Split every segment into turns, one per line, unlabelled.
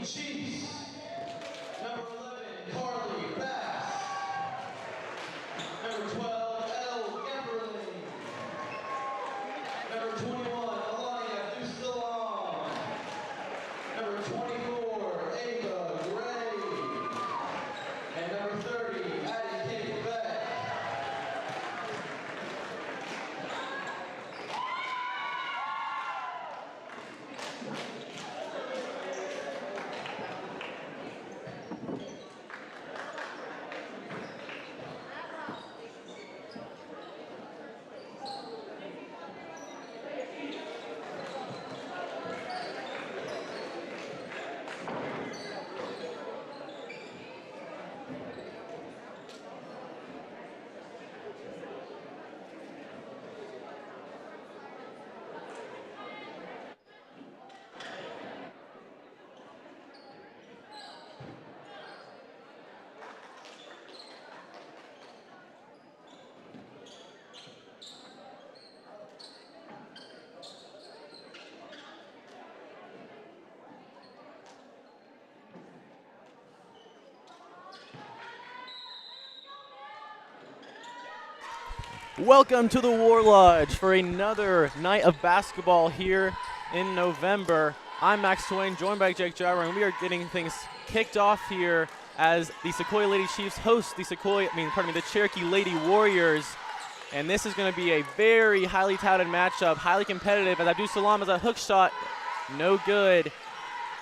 Chiefs, number 11, Carly Bass, number 12, Elle Gemberling, number 21, Alania Dusalam, number 24, Ava Gray, and number 30, Addie Kate Beck.
Welcome to the War Lodge for another night of basketball here in November. I'm Max Twain, joined by Jake Jauer, and we are getting things kicked off here as the Sequoyah Lady Chiefs host the the Cherokee Lady Warriors. And this is going to be a very highly touted matchup, highly competitive, as Abdul Salam has a hook shot, no good.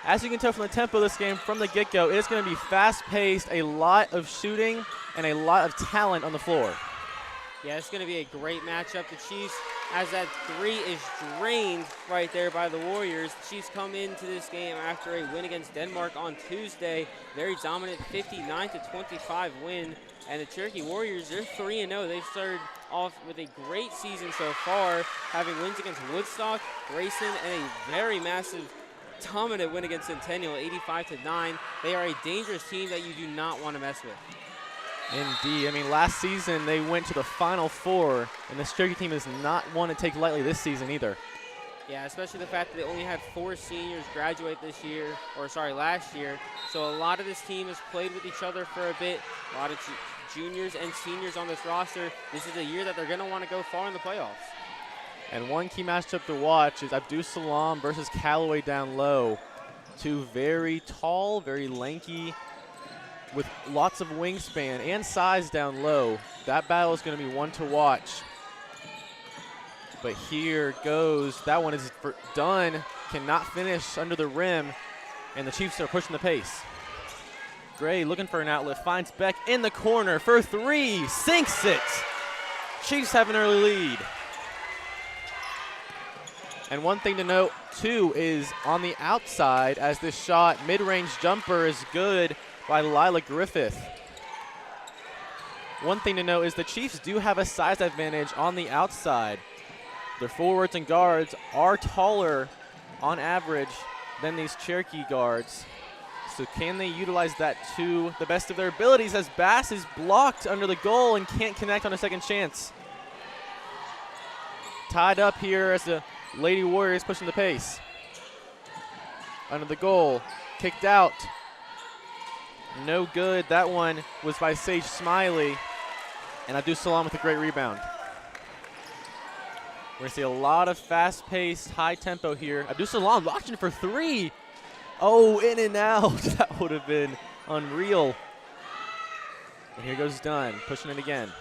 As you can tell from the tempo of this game from the get-go, it is going to be fast-paced, a lot of shooting, and a lot of talent on the floor.
Yeah, it's going to be a great matchup. The Chiefs, as that three is drained right there by the Warriors. The Chiefs come into this game after a win against Denmark on Tuesday. Very dominant 59-25 win. And the Cherokee Warriors, they're 3-0. They've started off with a great season so far, having wins against Woodstock, Grayson, and a very massive dominant win against Centennial, 85-9. They are a dangerous team that you do not want to mess with.
Indeed. I mean, last season they went to the Final Four, and this Cherokee team is not one to take lightly this season either.
Yeah, especially the fact that they only had 4 seniors graduate last year. So a lot of this team has played with each other for a bit. A lot of juniors and seniors on this roster. This is a year that they're going to want to go far in the playoffs.
And one key matchup to watch is Abdul Salam versus Callaway down low. Two very tall, very lanky, with lots of wingspan and size down low. That battle is going to be one to watch. But here goes. That one is done. Cannot finish under the rim. And the Chiefs are pushing the pace. Gray looking for an outlet. Finds Beck in the corner for 3. Sinks it. Chiefs have an early lead. And one thing to note, too, is on the outside, as this shot, mid-range jumper is good by Lila Griffith. One thing to note is the Chiefs do have a size advantage on the outside. Their forwards and guards are taller on average than these Cherokee guards. So can they utilize that to the best of their abilities, as Bass is blocked under the goal and can't connect on a second chance. Tied up here as the Lady Warriors pushing the pace. Under the goal, kicked out. No good. That one was by Sage Smiley. And Abdul Salam with a great rebound. We're going to see a lot of fast-paced, high tempo here. Abdul Salam launching for 3. Oh, in and out. That would have been unreal. And here goes Dunn, pushing it again.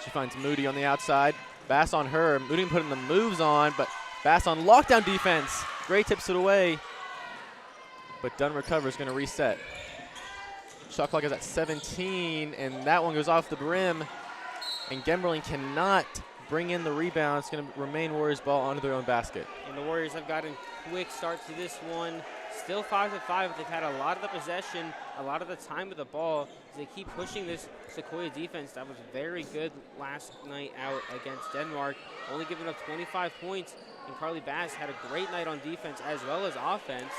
She finds Moody on the outside. Bass on her. Moody putting the moves on, but Bass on lockdown defense. Gray tips it away. But Dunn recovers, going to reset. Shot clock is at 17, and that one goes off the brim. And Gemberling cannot bring in the rebound. It's going to remain Warriors ball under their own basket.
And the Warriors have gotten quick start to this one. Still 5-5, but they've had a lot of the possession, a lot of the time with the ball. As they keep pushing this Sequoyah defense that was very good last night out against Denmark. Only giving up 25 points, and Carly Bass had a great night on defense as well as offense.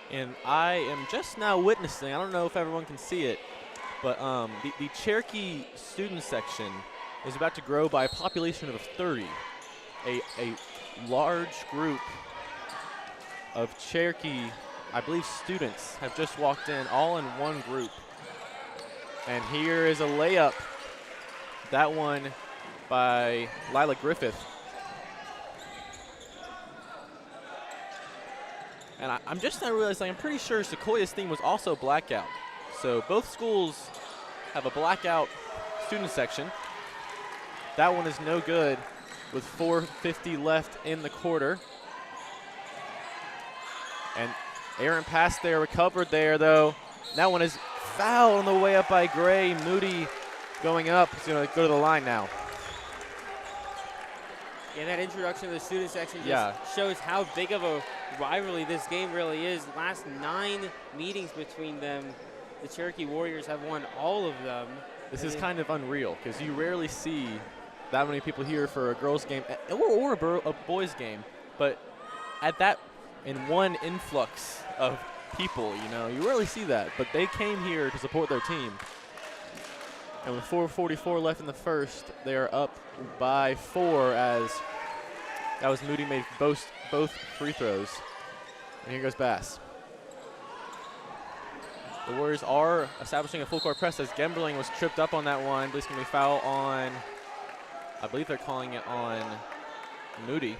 And I am just now witnessing, I don't know if everyone can see it, but the Cherokee student section is about to grow by a population of 30. A large group of Cherokee, I believe students, have just walked in all in one group. And here is a layup. That one by Lila Griffith. And I'm just not realizing, I'm pretty sure Sequoiah's theme was also blackout. So both schools have a blackout student section. That one is no good with 4:50 left in the quarter. And Aaron passed there, recovered there though. That one is foul on the way up by Gray. Moody going up. He's going to go to the line now.
Yeah, that introduction to the student section just shows how big of a rivalry this game really is. Last 9 meetings between them, the Cherokee Warriors have won all of them.
This is kind of unreal because you rarely see that many people here for a girls' game or a boys' game. But at that, in one influx of people, you know, you rarely see that. But they came here to support their team. And with 4:44 left in the first, they are up by 4 as that was Moody made both free throws. And here goes Bass. The Warriors are establishing a full court press as Gemberling was tripped up on that one. But it's going to be foul on, I believe they're calling it on Moody.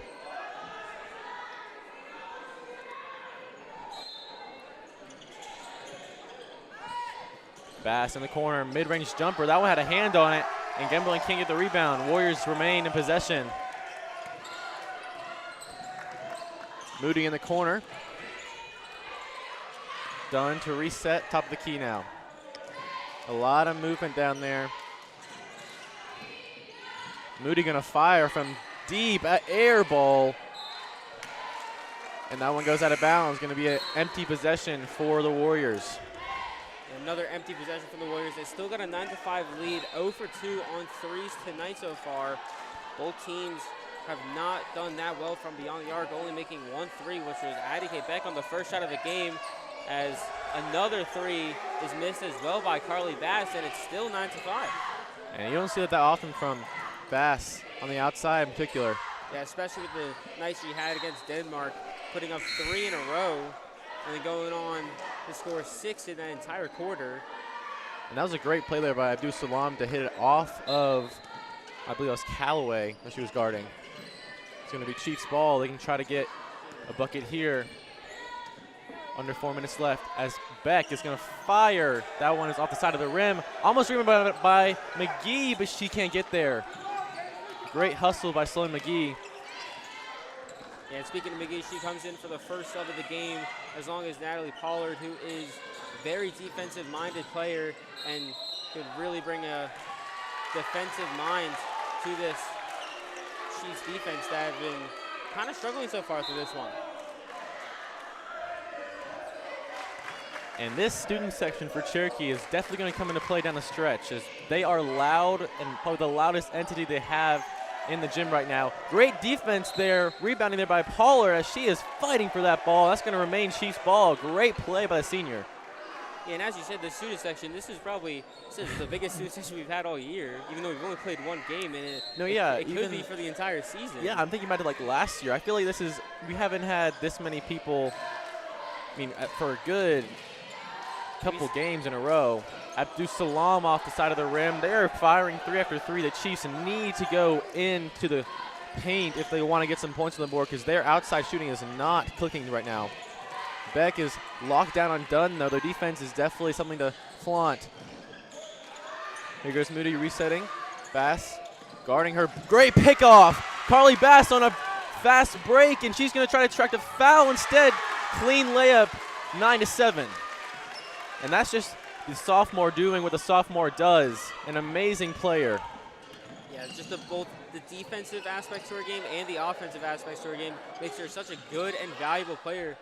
Bass in the corner, mid-range jumper. That one had a hand on it, and Gemberling can't get the rebound. Warriors remain in possession. Moody in the corner. Done to reset, top of the key now. A lot of movement down there. Moody gonna fire from deep, air ball. And that one goes out of bounds. Gonna be an empty possession for the Warriors.
Another empty possession for the Warriors. They still got a 9-5 lead, 0 for 2 on threes tonight so far. Both teams have not done that well from beyond the arc, only making 1 3, which was Addie K. Beck on the first shot of the game, as another 3 is missed as well by Carly Bass, and it's still 9-5.
And you don't see that often from Bass on the outside in particular.
Yeah, especially with the night she had against Denmark, putting up 3 in a row, and then going on to score 6 in that entire quarter.
And that was a great play there by Abdul Salam to hit it off of, I believe it was Callaway that she was guarding. It's going to be Chiefs ball. They can try to get a bucket here. Under 4 minutes left as Beck is going to fire. That one is off the side of the rim. Almost rebounded by McGee, but she can't get there. Great hustle by Sloan McGee.
Yeah, and speaking of McGee, she comes in for the first sub of the game, as long as Natalie Pollard, who is a very defensive-minded player and could really bring a defensive mind to this Chiefs defense that have been kind of struggling so far through this one.
And this student section for Cherokee is definitely going to come into play down the stretch, as they are loud and probably the loudest entity they have in the gym right now. Great defense there, rebounding there by Pollard as she is fighting for that ball. That's going to remain Chiefs ball. Great play by the senior.
Yeah, and as you said, the student section, this is the biggest student section we've had all year, even though we've only played 1 game, and it could be for the entire season.
Yeah, I'm thinking about it like last year. I feel like we haven't had this many people, I mean, for a good couple games in a row. Abdul Salam off the side of the rim. They are firing 3 after 3. The Chiefs need to go into the paint if they want to get some points on the board, because their outside shooting is not clicking right now. Beck is locked down on Dunn, though. Their defense is definitely something to flaunt. Here goes Moody resetting. Bass guarding her. Great pickoff. Carly Bass on a fast break, and she's going to try to track the foul instead. Clean layup, 9-7. And that's just the sophomore doing what the sophomore does. An amazing player.
Yeah, just both the defensive aspects to her game and the offensive aspects to her game makes her such a good and valuable player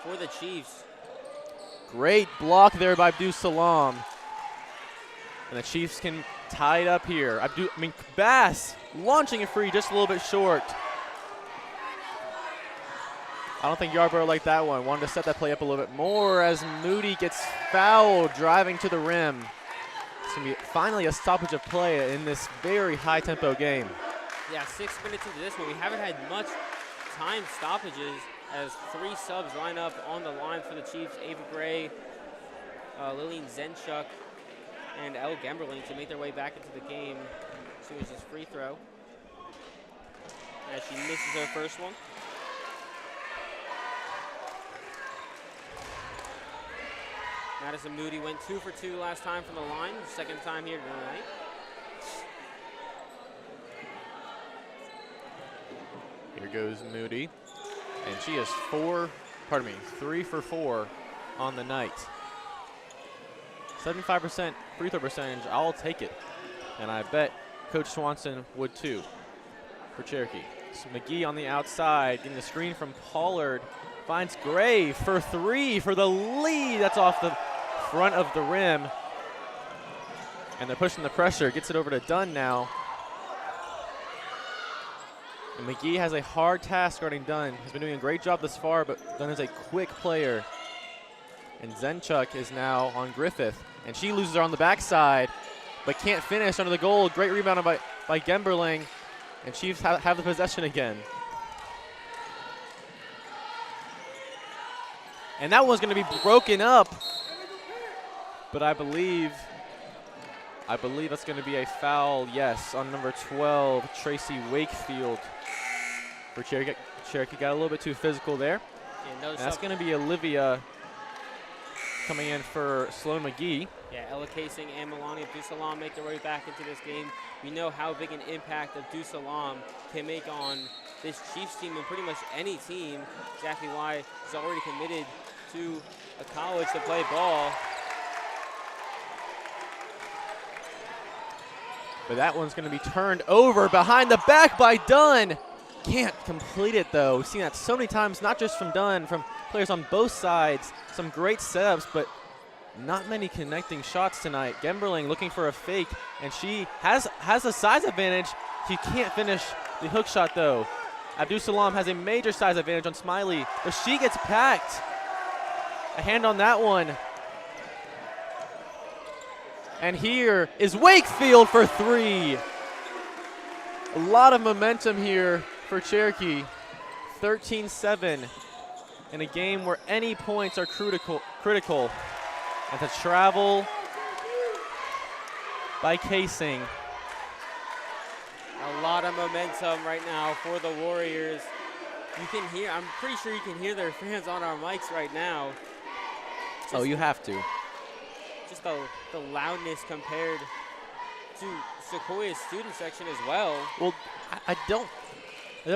for the Chiefs.
Great block there by Abdul Salam. And the Chiefs can tie it up here. Bass launching a free just a little bit short. I don't think Yarborough liked that one. Wanted to set that play up a little bit more as Moody gets fouled driving to the rim. It's going to be finally a stoppage of play in this very high-tempo game.
Yeah, 6 minutes into this one. We haven't had much time stoppages as 3 subs line up on the line for the Chiefs. Ava Gray, Lillian Zenchuk, and Elle Gemberling to make their way back into the game as soon as this free throw. As she misses her first one. Madison Moody went 2 for 2 last time from the line, second time here tonight.
Here goes Moody, and she is 3 for 4 on the night. 75% free throw percentage, I'll take it. And I bet Coach Swanson would too for Cherokee. So McGee on the outside, getting the screen from Pollard, finds Gray for 3 for the lead. That's off the front of the rim. And they're pushing the pressure, gets it over to Dunn now. And McGee has a hard task guarding Dunn. He's been doing a great job this far, but Dunn is a quick player. And Zenchuk is now on Griffith. And she loses her on the backside, but can't finish under the goal. Great rebound by Gemberling. And Chiefs have the possession again. And that one's going to be broken up. But I believe that's going to be a foul, yes, on number 12, Tracy Wakefield for Cherokee. Cherokee got a little bit too physical there. And that's going to be Olivia coming in for Sloan McGee.
Yeah, Ella Casing and Melania Abdusalam make their way back into this game. We know how big an impact Abdusalam can make on this Chiefs team and pretty much any team. Exactly why he's already committed to a college to play ball.
But that one's going to be turned over behind the back by Dunn. Can't complete it, though. We've seen that so many times, not just from Dunn, from players on both sides. Some great setups, but not many connecting shots tonight. Gemberling looking for a fake, and she has a size advantage. She can't finish the hook shot, though. Abdusalam has a major size advantage on Smiley, but she gets packed. A hand on that one. And here is Wakefield for 3. A lot of momentum here for Cherokee. 13-7 in a game where any points are critical. And to travel by Casing.
A lot of momentum right now for the Warriors. You can hear, I'm pretty sure you can hear their fans on our mics right now.
Oh, you have to.
Just the loudness compared to Sequoiah's student section as well.
Well, I don't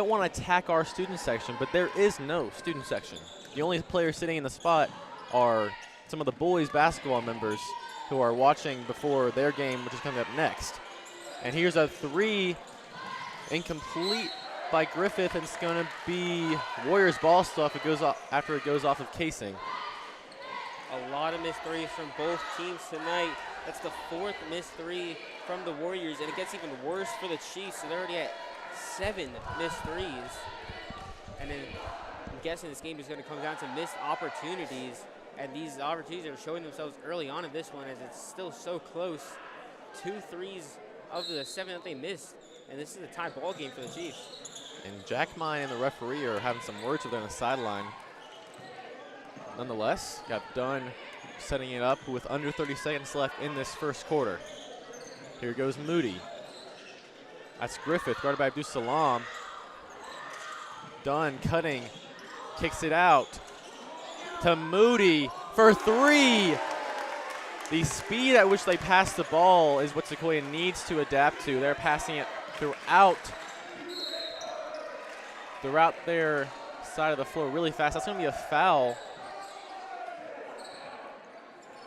want to attack our student section, but there is no student section. The only players sitting in the spot are some of the boys basketball members who are watching before their game, which is coming up next. And here's a 3, incomplete by Griffith, and it's going to be Warriors ball stuff. It goes off after it goes off of Casing.
A lot of missed threes from both teams tonight. That's the 4th missed 3 from the Warriors, and it gets even worse for the Chiefs. So they're already at 7 missed threes. And then I'm guessing this game is going to come down to missed opportunities, and these opportunities are showing themselves early on in this one as it's still so close. 2 threes of the 7 that they missed, and this is a tie ball game for the Chiefs.
And Jack Mine and the referee are having some words with them on the sideline. Nonetheless, got Dunn setting it up with under 30 seconds left in this first quarter. Here goes Moody. That's Griffith, guarded by Abdusalam. Dunn cutting, kicks it out to Moody for 3. The speed at which they pass the ball is what Sequoyah needs to adapt to. They're passing it throughout their side of the floor really fast. That's going to be a foul.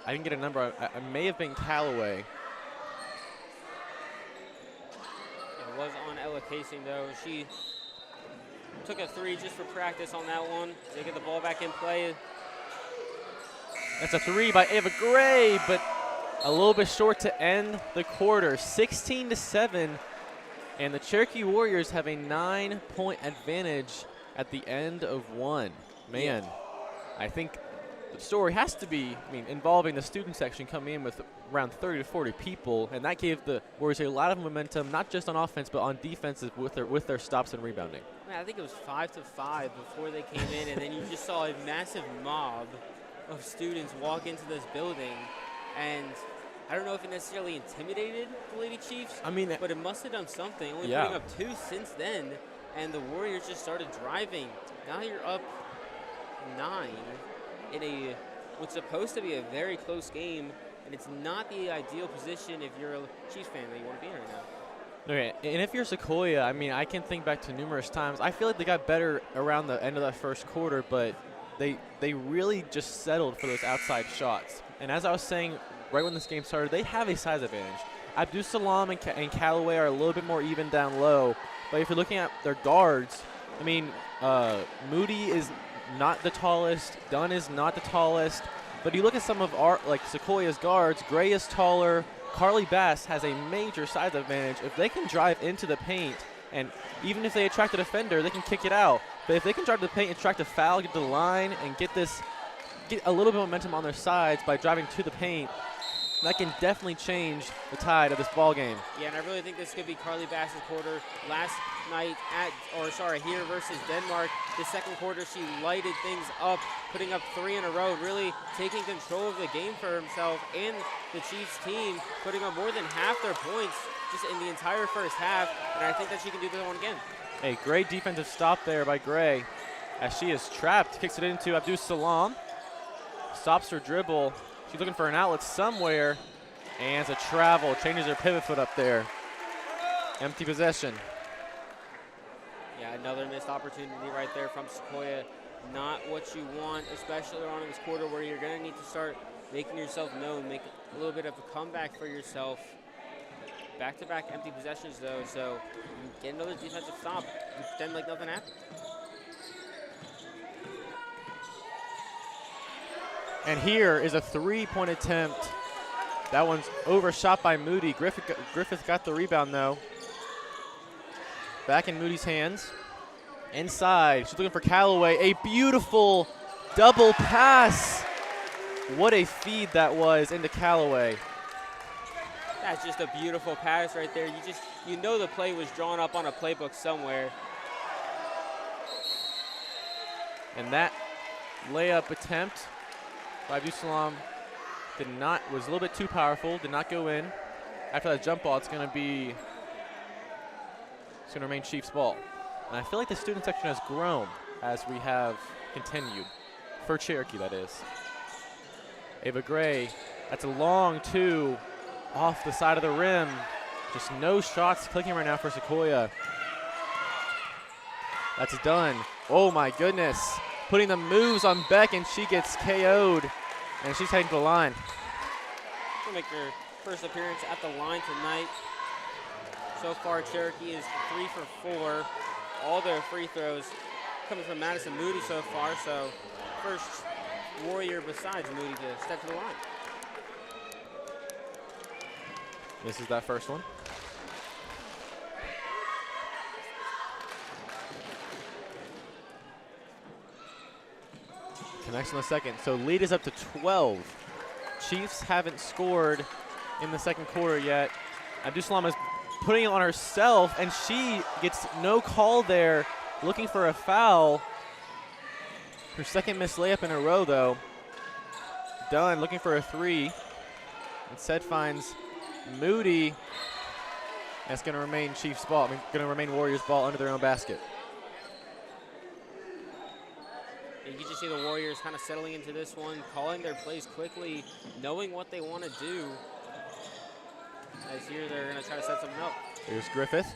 I didn't get a number. I may have been Callaway.
It was on Ella Casing, though. She took a 3 just for practice on that one. They get the ball back in play.
That's a 3 by Ava Gray, but a little bit short to end the quarter. 16-7, and the Cherokee Warriors have a 9-point advantage at the end of one. Man, I think the story has to be, involving the student section coming in with around 30 to 40 people, and that gave the Warriors a lot of momentum, not just on offense, but on defense with their stops and rebounding.
Man, I think it was 5-5 before they came in, and then you just saw a massive mob of students walk into this building, and I don't know if it necessarily intimidated the Lady Chiefs,
I mean,
but it must have done something. Only
yeah.
putting up 2 since then, and the Warriors just started driving. Now you're up 9 in a what's supposed to be a very close game, and it's not the ideal position if you're a Chiefs fan that you want to be in right now.
Okay, and if you're Sequoyah, I mean, I can think back to numerous times. I feel like they got better around the end of that first quarter, but they really just settled for those outside shots. And as I was saying right when this game started, they have a size advantage. Abdus Salam and Callaway are a little bit more even down low, but if you're looking at their guards, I mean, Moody is not the tallest, Dunn is not the tallest, but you look at some of our, like Sequoyah's guards, Gray is taller, Carly Bass has a major size advantage. If they can drive into the paint, and even if they attract a defender, they can kick it out. But if they can drive to the paint, attract a foul, get to the line, and get a little bit of momentum on their sides by driving to the paint, that can definitely change the tide of this ball game.
Yeah, and I really think this could be Carly Bass's quarter. Last night here versus Denmark, the second quarter she lighted things up, putting up 3 in a row, really taking control of the game for himself and the Chiefs team, putting up more than half their points just in the entire first half, and I think that she can do this one again.
A great defensive stop there by Gray as she is trapped, kicks it into Abdus Salam, stops her dribble. She's looking for an outlet somewhere, and it's a travel, changes her pivot foot up there. Empty possession.
Yeah, another missed opportunity right there from Sequoyah. Not what you want, especially on this quarter where you're going to need to start making yourself known, make a little bit of a comeback for yourself. Back-to-back empty possessions, though, so you get another defensive stop and pretend like nothing happened.
And here is a 3-point attempt. That one's overshot by Moody. Griffith got the rebound, though. Back in Moody's hands. Inside, she's looking for Callaway. A beautiful double pass. What a feed that was into Callaway.
That's just a beautiful pass right there. You know the play was drawn up on a playbook somewhere.
And that layup attempt by Abdus Salam was a little bit too powerful, did not go in. After that jump ball, it's going to remain Chiefs ball. And I feel like the student section has grown as we have continued, for Cherokee that is. Ava Gray, that's a long 2 off the side of the rim. Just no shots clicking right now for Sequoyah. That's done. Oh my goodness. Putting the moves on Beck, and she gets KO'd, and she's heading to the line.
She'll make her first appearance at the line tonight. So far, Cherokee is 3 for 4. All their free throws coming from Madison Moody so far, so first Warrior besides Moody to step to the line.
This is that first one. Connects on the second. So lead is up to 12. Chiefs haven't scored in the second quarter yet. Abdus Salam is putting it on herself, and she gets no call there, looking for a foul. Her second missed layup in a row, though. Dunn looking for a 3. Instead finds Moody. That's going to remain Chiefs ball. Going to remain Warriors ball under their own basket.
You can just see the Warriors kind of settling into this one, calling their plays quickly, knowing what they want to do. As here they're going to try to set something up.
Here's Griffith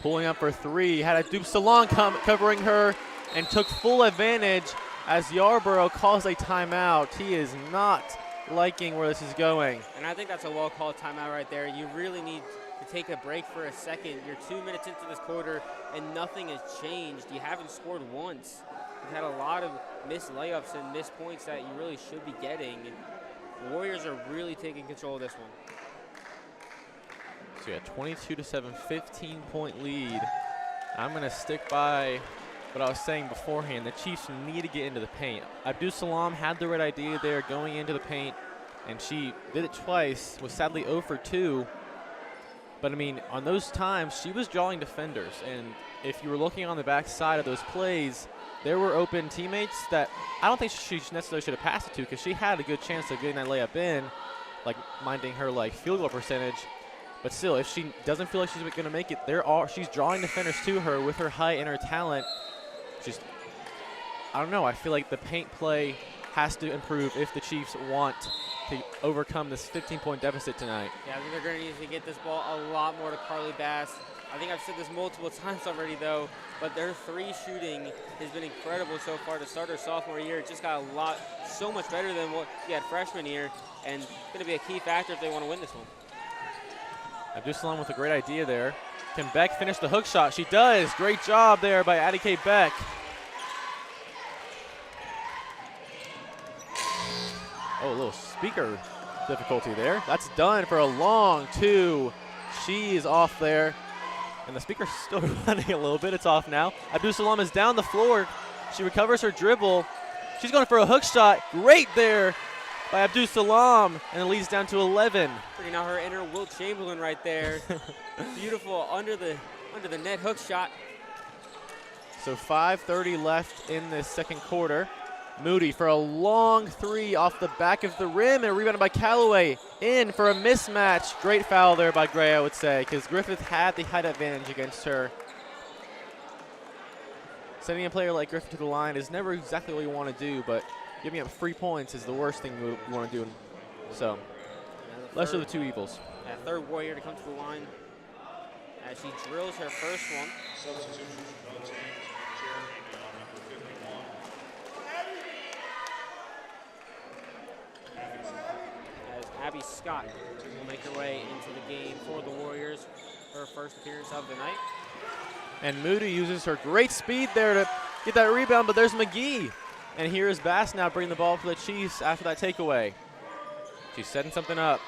pulling up for 3. Had Abdus Salam covering her and took full advantage as Yarborough calls a timeout. He is not liking where this is going.
And I think that's a well-called timeout right there. You really need to take a break for a second. You're 2 minutes into this quarter, and nothing has changed. You haven't scored once. You've had a lot of missed layups and missed points that you really should be getting. The Warriors are really taking control of this one.
So yeah, 22-7, 15-point lead. I'm going to stick by what I was saying beforehand. The Chiefs need to get into the paint. Abdus Salam had the right idea there going into the paint, and she did it twice, was sadly 0 for 2. But I mean, on those times, she was drawing defenders, and if you were looking on the back side of those plays, there were open teammates that I don't think she necessarily should have passed it to, because she had a good chance of getting that layup in, like minding her like field goal percentage. But still, if she doesn't feel like she's going to make it, she's drawing defenders to her with her height and her talent. Just, I don't know. I feel like the paint play has to improve if the Chiefs want to overcome this 15-point deficit tonight.
Yeah, I think they're going to need to get this ball a lot more to Carly Bass. I think I've said this multiple times already, though, but their 3 shooting has been incredible so far to start her sophomore year. It just got so much better than what she had freshman year, and it's going to be a key factor if they want to win this one.
Abdul Salam with a great idea there. Can Beck finish the hook shot? She does. Great job there by Addie K. Beck. Oh, a little speaker difficulty there. That's done for a long 2. She is off there. And the speaker's still running a little bit. It's off now. Abdul Salam is down the floor. She recovers her dribble. She's going for a hook shot. Great there by Abdul Salam. And it leads down to 11.
Bringing out her inner Wilt Chamberlain right there. Beautiful under the net hook shot.
So 5:30 left in this second quarter. Moody for a long 3 off the back of the rim, and rebounded by Callaway. In for a mismatch. Great foul there by Gray, I would say, because Griffith had the height advantage against her. Sending a player like Griffith to the line is never exactly what you want to do, but giving up 3 points is the worst thing you want to do. So, lesser of the 2 evils.
That third Warrior to come to the line as she drills her first one.
Substitution for the team, Cherokee on number 51.
As Abby Scott will make her way into the game for the Warriors, her first appearance of the night.
And Moody uses her great speed there to get that rebound, but there's McGee. And here is Bass now bringing the ball for the Chiefs after that takeaway. She's setting something up,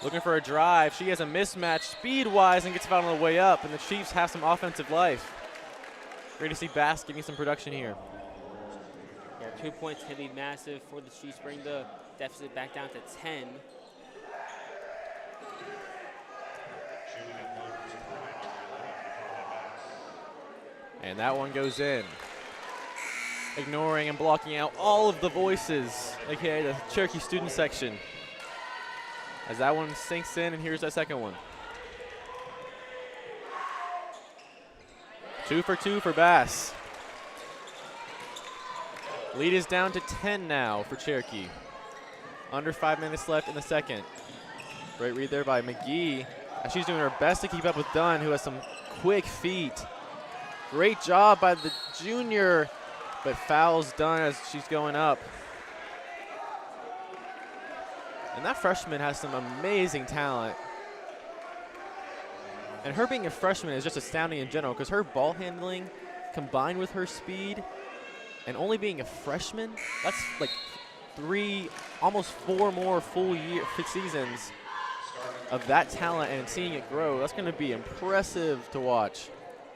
looking for a drive. She has a mismatch speed-wise and gets fouled on the way up, and the Chiefs have some offensive life. Great to see Bass getting some production here.
Yeah, 2 points can be massive for the Chiefs, bring the deficit back down to 10.
And that one goes in. Ignoring and blocking out all of the voices, aka the Cherokee student section. As that one sinks in, and here's that second one. 2 for 2 for Bass. Lead is down to 10 now for Cherokee. Under 5 minutes left in the second. Great read there by McGee. And she's doing her best to keep up with Dunn, who has some quick feet. Great job by the junior, but fouls Dunn as she's going up. And that freshman has some amazing talent. And her being a freshman is just astounding in general, because her ball handling combined with her speed and only being a freshman, that's like 3, almost 4 more full seasons of that talent, and seeing it grow. That's going to be impressive to watch.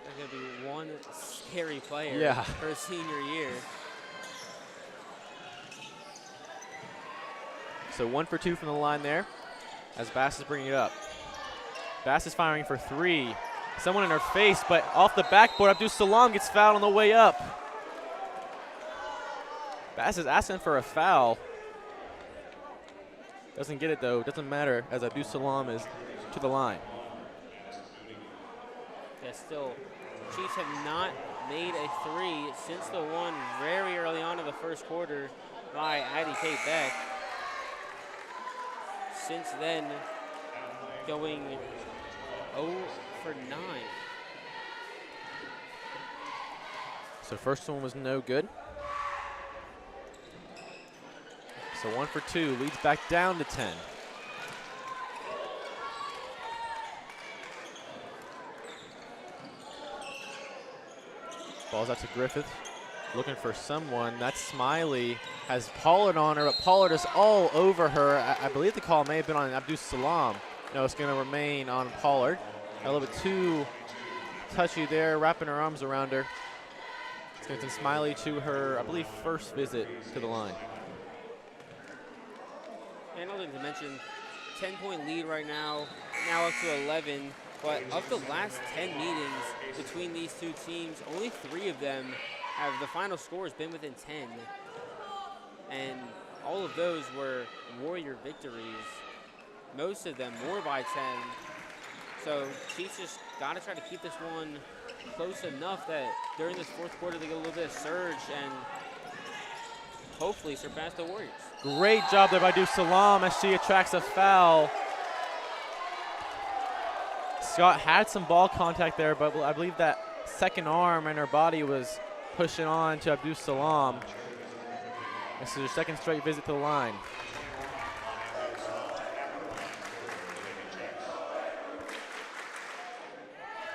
There's going to be one scary player her senior year.
So 1 for 2 from the line there as Bass is bringing it up. Bass is firing for 3. Someone in her face, but off the backboard, Abdul Salam gets fouled on the way up. Bass is asking for a foul. Doesn't get it though, doesn't matter, as Abdul Salam is to the line.
Yeah, still, Chiefs have not made a 3 since the one very early on in the first quarter by Addie Kate Beck. Since then, going 0 for 9.
So first one was no good. So 1 for 2, leads back down to 10. Ball's out to Griffith, looking for someone. That's Smiley, has Pollard on her, but Pollard is all over her. I believe the call may have been on Abdul Salam. No, it's gonna remain on Pollard. A little bit too touchy there, wrapping her arms around her. It's gonna send Smiley to her, I believe, first visit to the line.
And other to mention, 10-point lead right now up to 11. But of the last 10 meetings between these two teams, only 3 of them have the final score has been within 10. And all of those were Warrior victories. Most of them more by 10. So Chiefs just got to try to keep this one close enough that during this fourth quarter they get a little bit of surge and hopefully surpass the Warriors.
Great job there by Salam as she attracts a foul. Scott had some ball contact there, but I believe that second arm and her body was pushing on to Abdus Salam. This is her second straight visit to the line.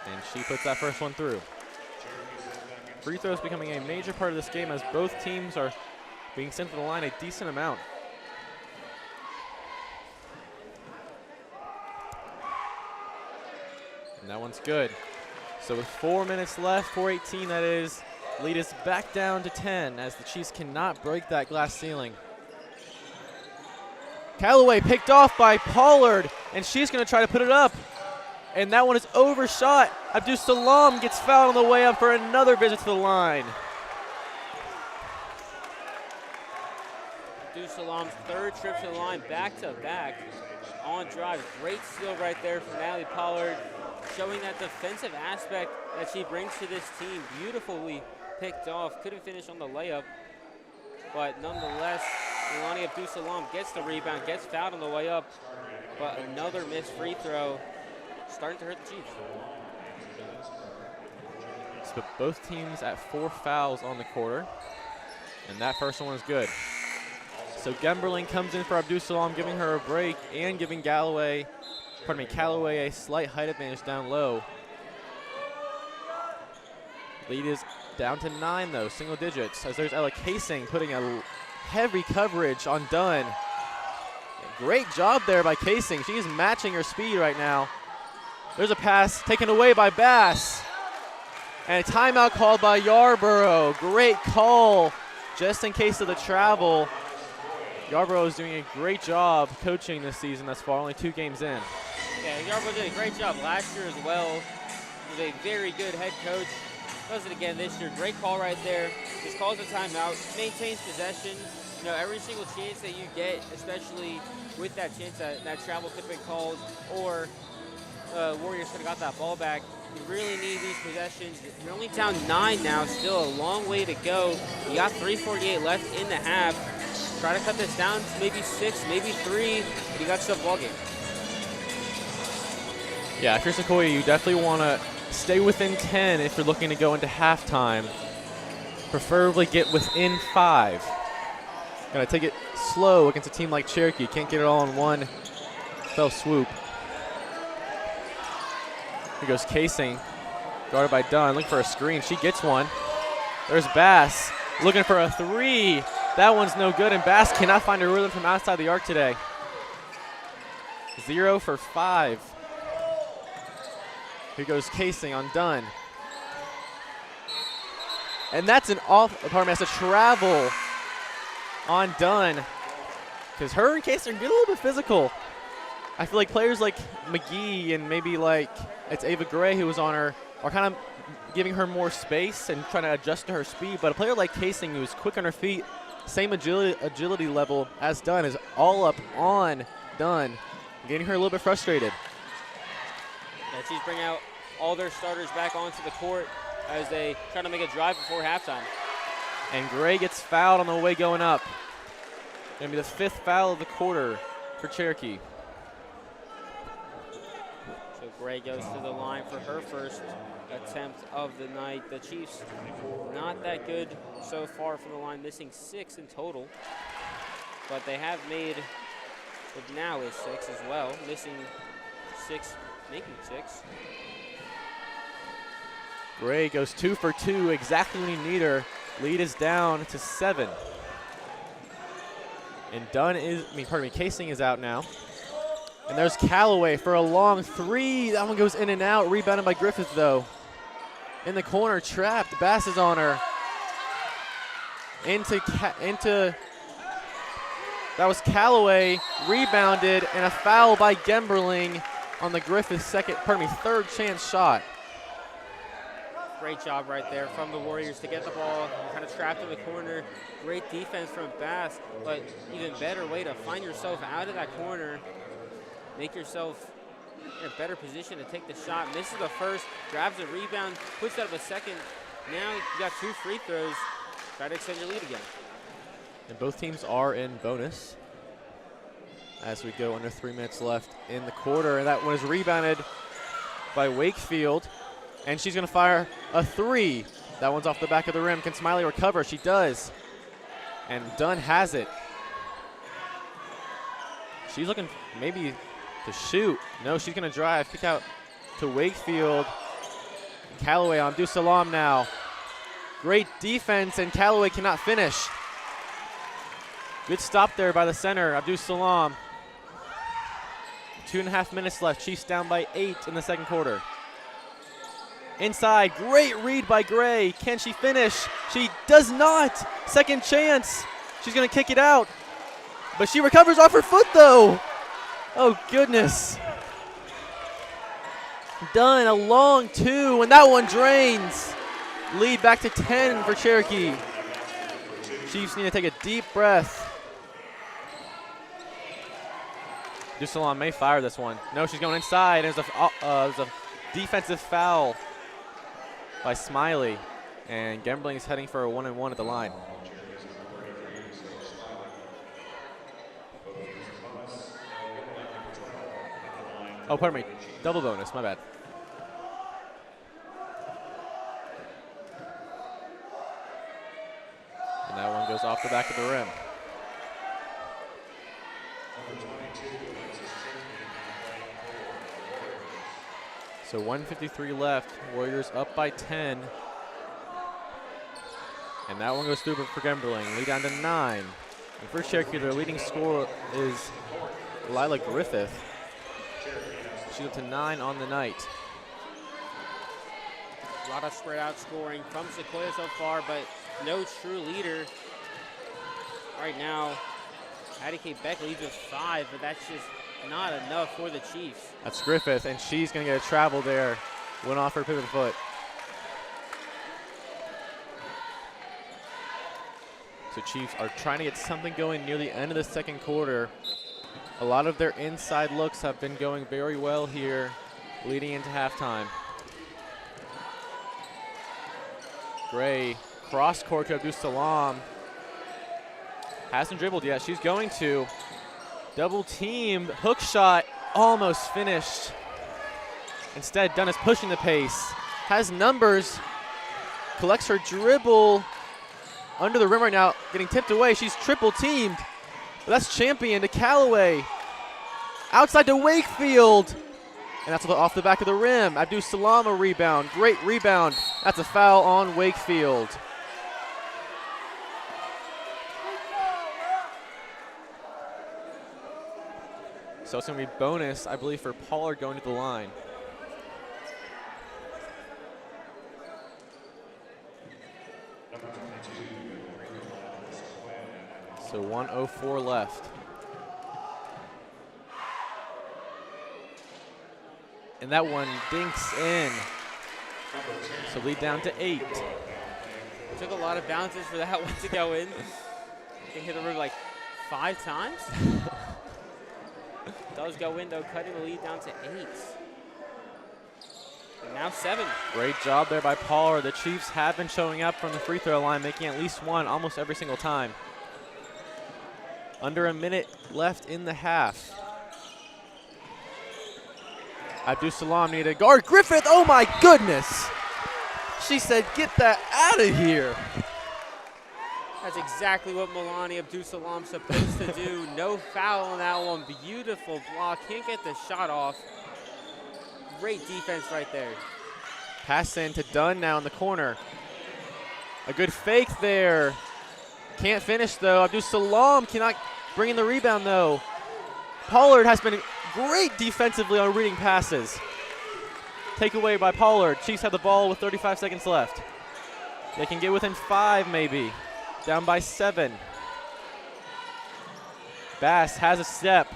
And she puts that first one through. Free throws becoming a major part of this game as both teams are being sent to the line a decent amount. And that one's good. So with 4 minutes left, 4:18 that is, lead is back down to 10 as the Chiefs cannot break that glass ceiling. Callaway picked off by Pollard, and she's going to try to put it up. And that one is overshot. Abdus Salam gets fouled on the way up for another visit to the line.
Abdus Salam's third trip to the line, back-to-back on drive. Great steal right there from Natalie Pollard, showing that defensive aspect that she brings to this team. Beautifully picked off. Couldn't finish on the layup, but nonetheless, Ilani Abdus Salam gets the rebound, gets fouled on the way up, but another missed free throw. Starting to hurt the Chiefs.
So both teams at 4 fouls on the quarter, and that first one was good. So Gemberling comes in for Abdus Salam, giving her a break and giving Callaway a slight height advantage down low. Lead is down to 9 though, single digits, as there's Ella Casing putting a heavy coverage on Dunn. Great job there by Casing. She's matching her speed right now. There's a pass taken away by Bass. And a timeout called by Yarborough. Great call just in case of the travel. Yarborough is doing a great job coaching this season thus far, only 2 games in.
Yeah, Yarborough did a great job last year as well. He was a very good head coach. Does it again this year. Great call right there. Just calls a timeout, maintains possession. You know, every single chance that you get, especially with that chance that travel could have been called, or Warriors could have got that ball back. You really need these possessions. You're only down 9 now, still a long way to go. You got 3:48 left in the half. Try to cut this down to maybe 6, maybe 3, but you got yourself a ball game.
Yeah, if you're Sequoyah, you definitely want to stay within 10 if you're looking to go into halftime. Preferably get within 5. Gotta take it slow against a team like Cherokee. Can't get it all in one fell swoop. Here goes Casing, guarded by Dunn, looking for a screen. She gets one. There's Bass, looking for a 3. That one's no good, and Bass cannot find a rhythm from outside the arc today. 0 for 5. Here goes Casing on Dunn. And that's that's a travel on Dunn. Because her and Casing get a little bit physical. I feel like players like McGee and maybe like it's Ava Gray who was on her are kind of giving her more space and trying to adjust to her speed. But a player like Casing, who's quick on her feet, same agility level as Dunn, is all up on Dunn, getting her a little bit frustrated.
Yeah, Chiefs bring out all their starters back onto the court as they try to make a drive before halftime.
And Gray gets fouled on the way going up. Going to be the 5th foul of the quarter for Cherokee.
So Gray goes to the line for her first attempt of the night. The Chiefs not that good so far from the line, missing 6 in total. But they have made, what now is 6 as well, missing 6, making 6.
Gray goes 2 for 2, exactly when you need her. Lead is down to 7. And Casing is out now. And there's Callaway for a long 3. That one goes in and out, rebounded by Griffith though. In the corner, trapped, Bass is on her. Into That was Callaway, rebounded, and a foul by Gemberling on the Griffith third chance shot.
Great job right there from the Warriors to get the ball. You're kind of trapped in the corner. Great defense from Bass, but even better way to find yourself out of that corner, make yourself in a better position to take the shot. Misses the first, grabs a rebound, puts up a second. Now you got 2 free throws. Try to extend your lead again.
And both teams are in bonus as we go under 3 minutes left in the quarter. And that one is rebounded by Wakefield. And she's going to fire a 3. That one's off the back of the rim. Can Smiley recover? She does. And Dunn has it. She's looking maybe to shoot. No, she's going to drive. Kick out to Wakefield. Callaway on Abdus Salam now. Great defense, and Callaway cannot finish. Good stop there by the center, Abdus Salam. 2.5 minutes left. Chiefs down by 8 in the second quarter. Inside, great read by Gray. Can she finish? She does not. Second chance. She's going to kick it out. But she recovers off her foot, though. Oh, goodness. Dunn, a long 2, and that one drains. Lead back to 10 for Cherokee. Chiefs need to take a deep breath. Dusalon may fire this one. No, she's going inside. There's a defensive foul by Smiley. And Gembling is heading for a 1-and-1 at the line. Oh, pardon me. Double bonus, my bad. And that one goes off the back of the rim. So 1:53 left. Warriors up by 10. And that one goes through for Gemberling. Lead down to 9. And for Cherokee, their leading scorer is Lila Griffith. She's up to 9 on the night.
A lot of spread out scoring from Sequoyah so far, but no true leader. Right now, Addie K. Beck leads with 5, but that's just not enough for the Chiefs.
That's Griffith, and she's going to get a travel there. Went off her pivot foot. So Chiefs are trying to get something going near the end of the second quarter. A lot of their inside looks have been going very well here leading into halftime. Gray, cross court to Abdus Salam. Hasn't dribbled yet. She's going to. Double teamed. Hook shot almost finished. Instead, Dunn is pushing the pace. Has numbers. Collects her dribble. Under the rim right now. Getting tipped away. She's triple teamed. But that's Champion to Callaway. Outside to Wakefield. And that's off the back of the rim. Abdus Salam a rebound. Great rebound. That's a foul on Wakefield. So it's going to be bonus, I believe, for Pollard going to the line. So 1:04 left. And that one dinks in. So lead down to 8.
It took a lot of bounces for that one to go in. They hit the rim like 5 times. Does go in though, cutting the lead down to 8. And now 7.
Great job there by Pollard. The Chiefs have been showing up from the free throw line, making at least one almost every single time. Under a minute left in the half. Abdus Salam needed a guard. Griffith, oh my goodness. She said, get that out of here.
That's exactly what Milani Abdus Salam's supposed to do. No foul on that one. Beautiful block. Can't get the shot off. Great defense right there.
Pass in to Dunn now in the corner. A good fake there. Can't finish though. Abdus Salam cannot bring in the rebound though. Pollard has been great defensively on reading passes. Takeaway by Pollard. Chiefs have the ball with 35 seconds left. They can get within 5 maybe. Down by 7. Bass has a step,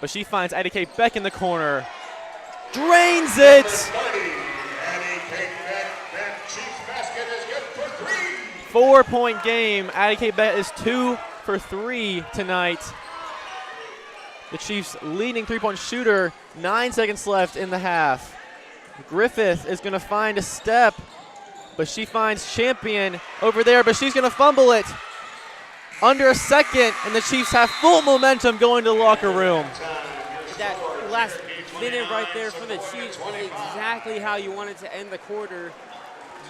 but she finds Addie Kate Beck in the corner. Drains it!
Addie Kate Beck, that Chiefs basket is good for 3.
4-point game. Addie Kate Beck is 2 for 3 tonight. The Chiefs leading 3-point shooter. 9 seconds left in the half. Griffith is going to find a step, but she finds Champion over there, but she's going to fumble it. Under a second, and the Chiefs have full momentum going to the locker room.
That last minute right there from the Chiefs was exactly how you wanted to end the quarter.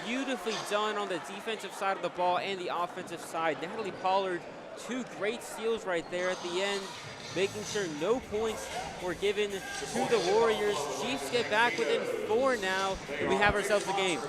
Beautifully done on the defensive side of the ball and the offensive side. Natalie Pollard, 2 great steals right there at the end, making sure no points were given to the Warriors. Chiefs get back within 4 now, and we have ourselves a game.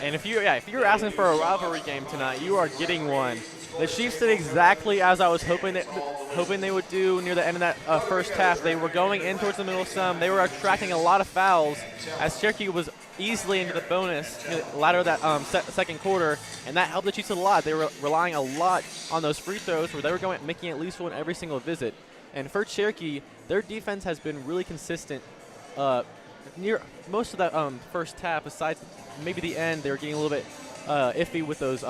And if you're asking for a rivalry game tonight, you are getting one. The Chiefs did exactly as I was hoping they would do near the end of that first half. They were going in towards the middle of some. They were attracting a lot of fouls as Cherokee was easily into the bonus near the latter of that second quarter, and that helped the Chiefs a lot. They were relying a lot on those free throws where they were making at least one every single visit. And for Cherokee, their defense has been really consistent near most of that first half, besides maybe the end. They were getting a little bit iffy with those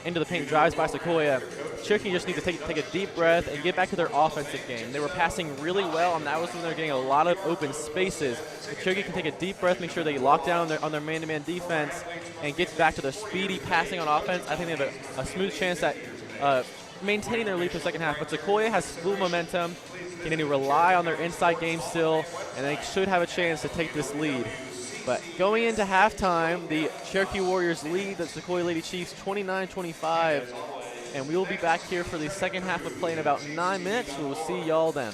into the paint drives by Sequoyah. Cherokee just needs to take a deep breath and get back to their offensive game. They were passing really well, and that was when they were getting a lot of open spaces. But Cherokee can take a deep breath, make sure they lock down on their man-to-man defense, and get back to their speedy passing on offense. I think they have a smooth chance at maintaining their lead for the second half. But Sequoyah has full momentum. They need to rely on their inside game still, and they should have a chance to take this lead. But going into halftime, the Cherokee Warriors lead the Sequoyah Lady Chiefs 29-25, and we will be back here for the second half of play in about 9 minutes. We will see y'all then.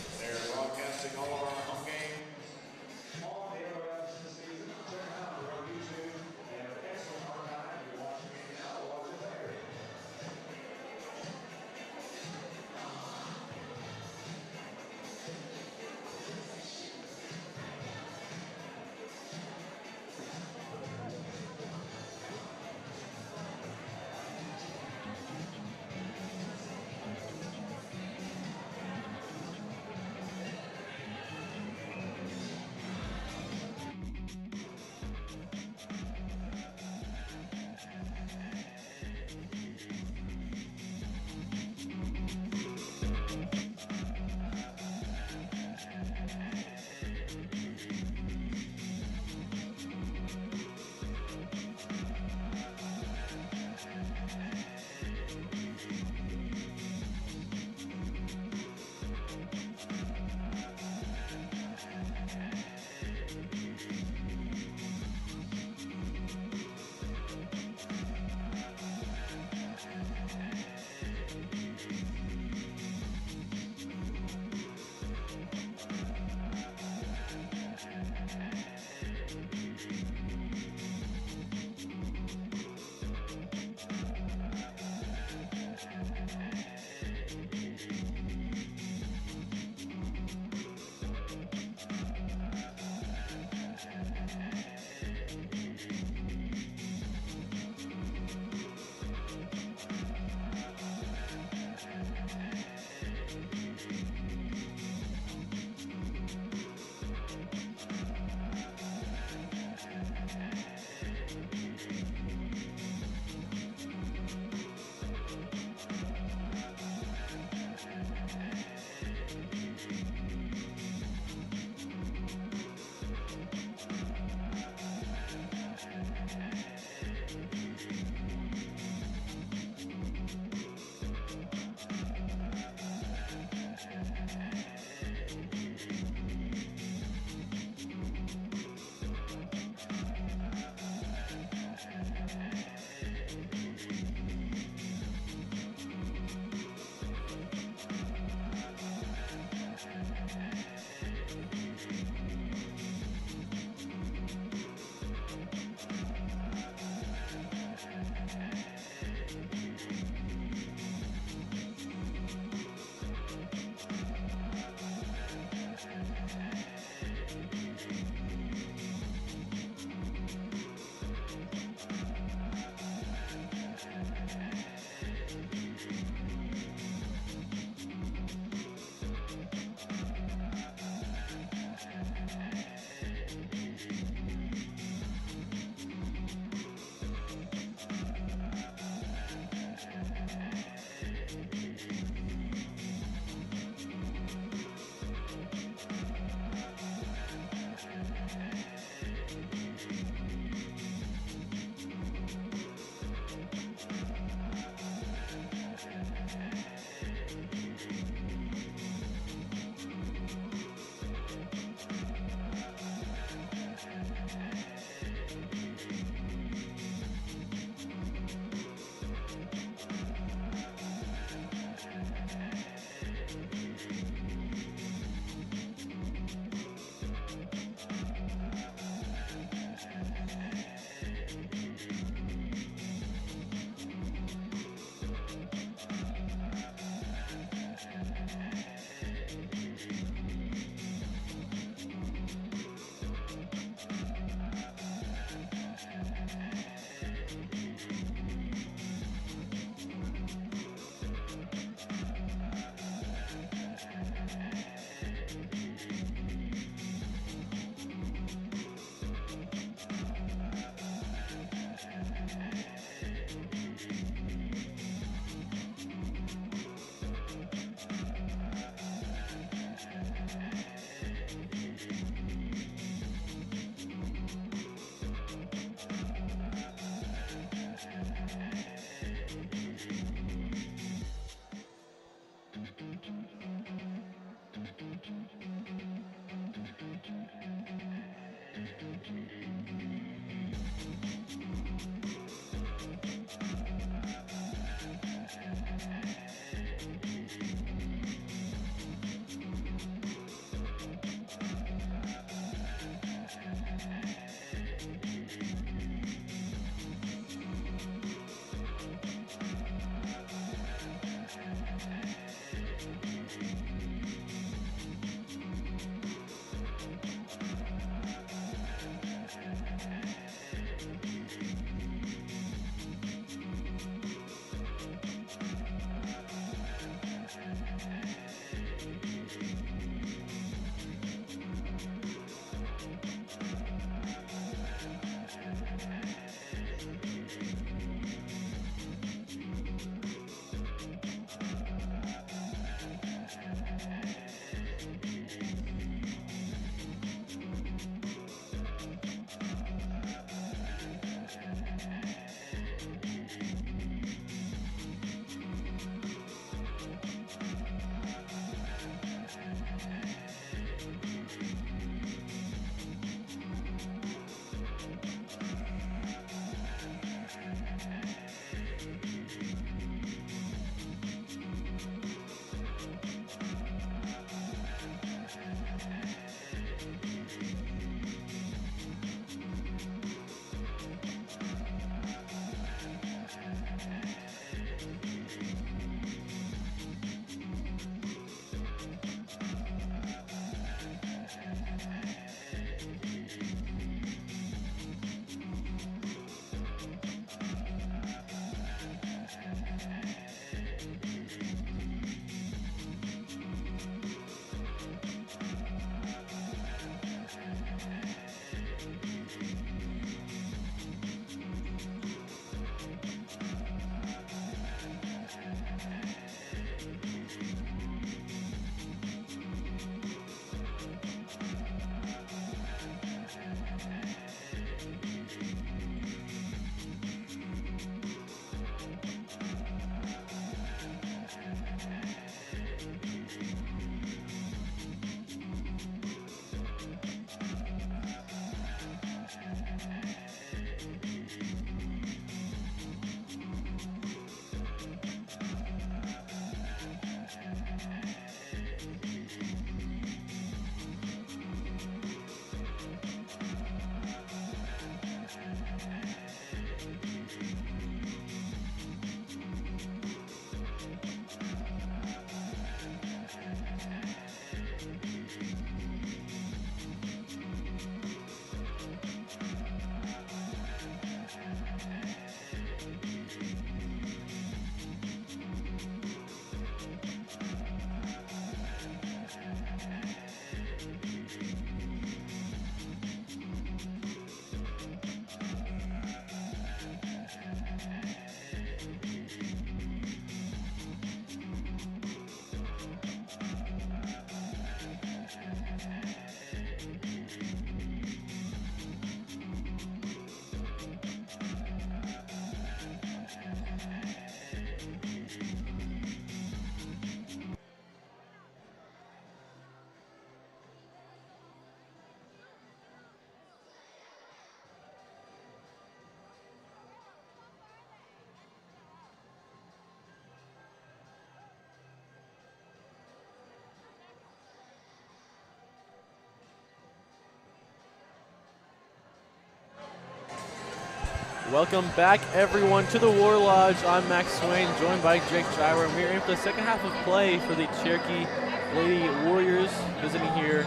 Welcome back, everyone, to the War Lodge. I'm Max Swain, joined by Jake Driver, and we're in for the second half of play for the Cherokee Lady Warriors visiting here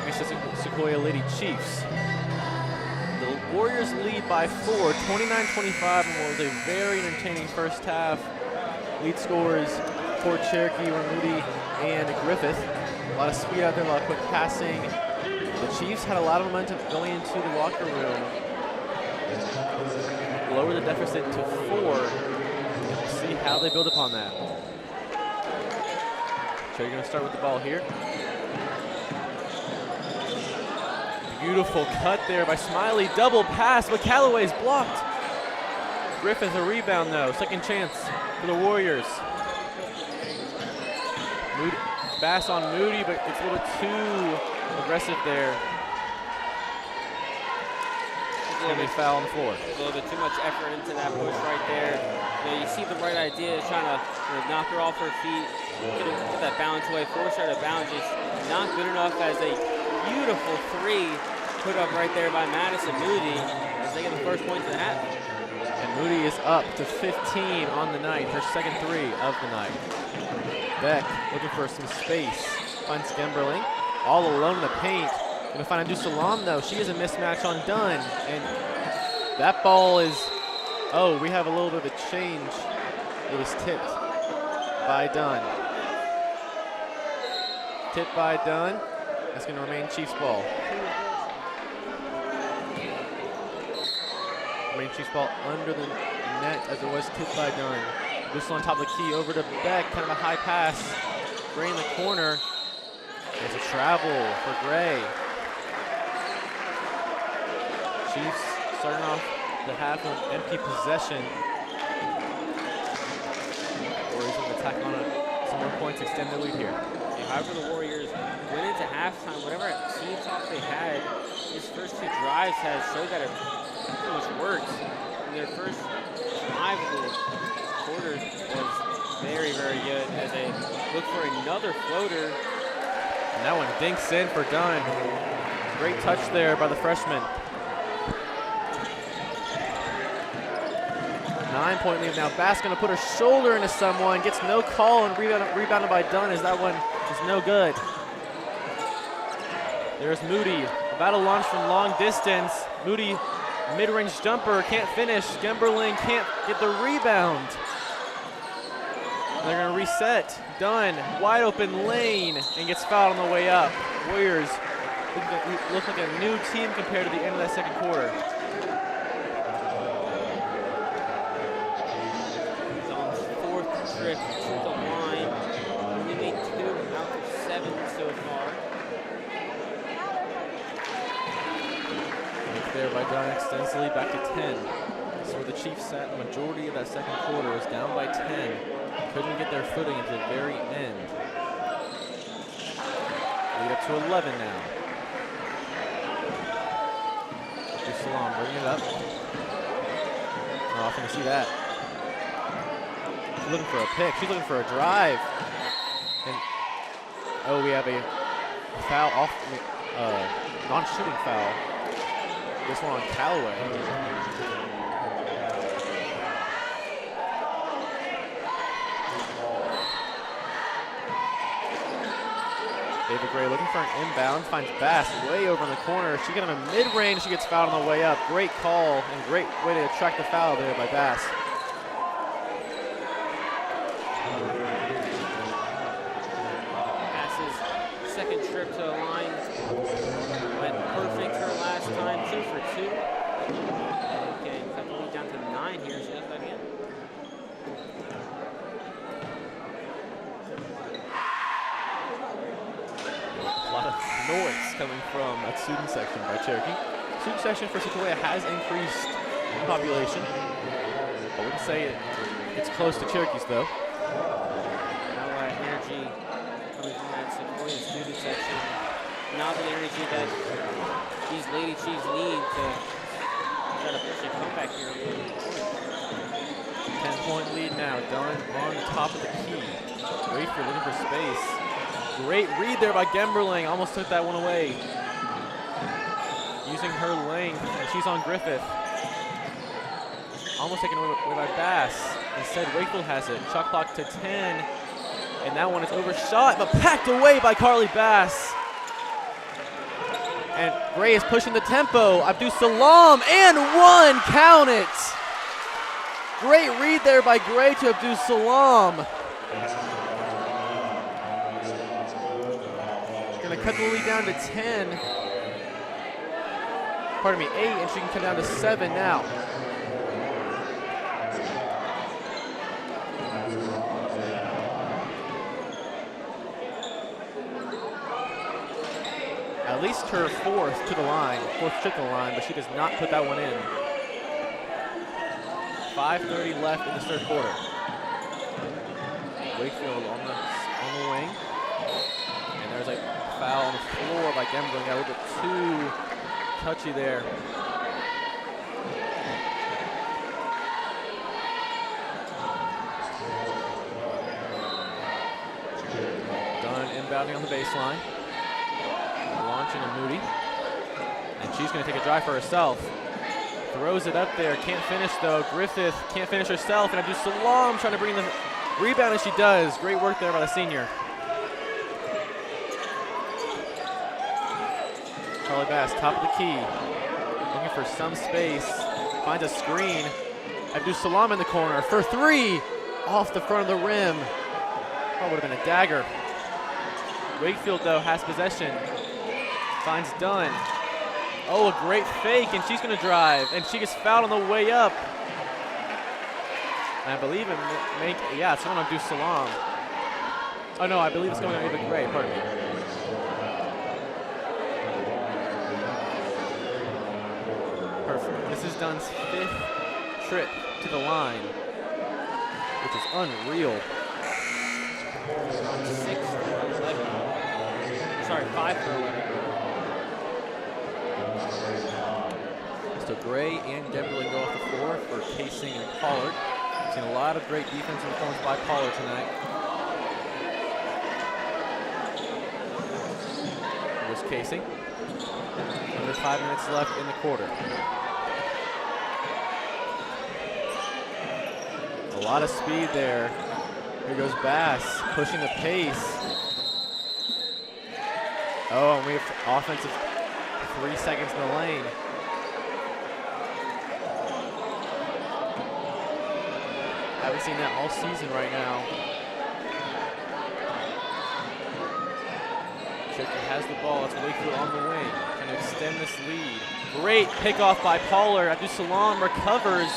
against the Sequoyah Lady Chiefs. The Warriors lead by 4, 29-25, and what was a very entertaining first half. Lead scorers for Cherokee were Moody and Griffith. A lot of speed out there, a lot of quick passing. The Chiefs had a lot of momentum going into the locker room. Lower the deficit to 4. We'll see how they build upon that. So you're going to start with the ball here. Beautiful cut there by Smiley. Double pass, but Callaway's blocked. Griffith a rebound though. Second chance for the Warriors. Moody, Bass on Moody, but it's a little bit too aggressive there. A little bit foul on the floor.
A little bit too much effort into that push right there. You see the right idea, trying to knock her off her feet, get that bounce away, force her to bounce. Just not good enough as a beautiful 3 put up right there by Madison Moody as they get the first point of the half.
And Moody is up to 15 on the night, her second 3 of the night. Beck looking for some space, finds Gemberling all alone in the paint. Gonna find Adu Salam though. She is a mismatch on Dunn, and that ball is, oh, we have a little bit of a change. It was tipped by Dunn. Tipped by Dunn. That's gonna remain Chiefs ball. Remain Chiefs ball under the net as it was tipped by Dunn. Whistle on top of the key over to Beck, kind of a high pass. Gray in the corner. There's a travel for Gray. Chiefs starting off the half with empty possession. Warriors going to attack on some more points, extend their lead here.
However, the Warriors went into halftime, whatever team talk they had, these first 2 drives has showed that it pretty much works. And their first 5 of the quarters was very, very good as they look for another floater.
And that one dinks in for Dunn. Great touch there by the freshman. 9-point lead now. Bass gonna put her shoulder into someone, gets no call, and rebounded by Dunn as that one is no good. There's Moody, about to launch from long distance. Moody, mid-range jumper, can't finish. Gemberling can't get the rebound. They're gonna reset. Dunn, wide open lane, and gets fouled on the way up. Warriors look like a new team compared to the end of that second quarter.
Trip to the line. Only made 2 out of 7 so far.
There by Dunn extensively, back to 10. So where the Chiefs sat the majority of that second quarter was down by 10. Couldn't get their footing until the very end. Lead up to 11 now. Salam bringing it up. Not often to see that. She's looking for a pick. She's looking for a drive. And oh, we have a foul off, non-shooting foul. This one on Callaway. David Gray looking for an inbound, finds Bass way over in the corner. She got him a mid-range, she gets fouled on the way up. Great call and great way to attract the foul there by Bass.
Bass's second trip to the line went perfect her last time, 2 for 2. Okay, cut the lead down to 9 here. She does that again.
A lot of noise coming from that student section by Cherokee. Student section for Sequoyah has increased in population. I wouldn't say it's close to Cherokee's though.
Now energy coming from that Sequoyah student section. Now the energy that these Lady Chiefs need to try to push a comeback here.
10-point lead now. Dunn on the top of the key. Wafer looking for space. Great read there by Gemberling. Almost took that one away. Using her length, and she's on Griffith. almost taken away by Bass. Instead, Wakefield has it. Shot clock to 10. And that one is overshot, but packed away by Carly Bass. And Gray is pushing the tempo. Abdul Salam and one, count it. Great read there by Gray to Abdul Salam. Gonna cut the lead down to 10. Pardon me, 8, and she can come down to 7 now. At least her fourth trip to the line, but she does not put that one in. 5:30 left in the third quarter. Wakefield on the wing. And there's a foul on the floor by Gembling. Got a little bit too touchy there. Dunn inbounding on the baseline. Launching a Moody. And she's going to take a drive for herself. Throws it up there. Can't finish, though. Griffith can't finish herself. And Abdul Salam trying to bring the rebound, and she does. Great work there by the senior. Charlie Bass, top of the key. Looking for some space. Finds a screen. Abdul Salam in the corner for 3. Off the front of the rim. Oh, would have been a dagger. Wakefield, though, has possession. Finds Dunn. Oh, a great fake, and she's going to drive. And she gets fouled on the way up. And I believe it's going on Abdul Salam. Oh, no, I believe it's going on Ava Gray, pardon me. Perfect. This is Dunn's 5th trip to the line, which is unreal.
6 for 11. Sorry, 5 for 11.
So Gray and Gemberling go off the floor for Casing and Pollard. Seen a lot of great defensive performance by Pollard tonight. Here's Casing. Under 5 minutes left in the quarter. A lot of speed there. Here goes Bass, pushing the pace. Oh, and we have offensive 3 seconds in the lane. Haven't seen that all season right now. Cherokee has the ball. It's Wakefield on the wing. Trying to extend this lead. Great pickoff by Pollard. Abdul Salam recovers,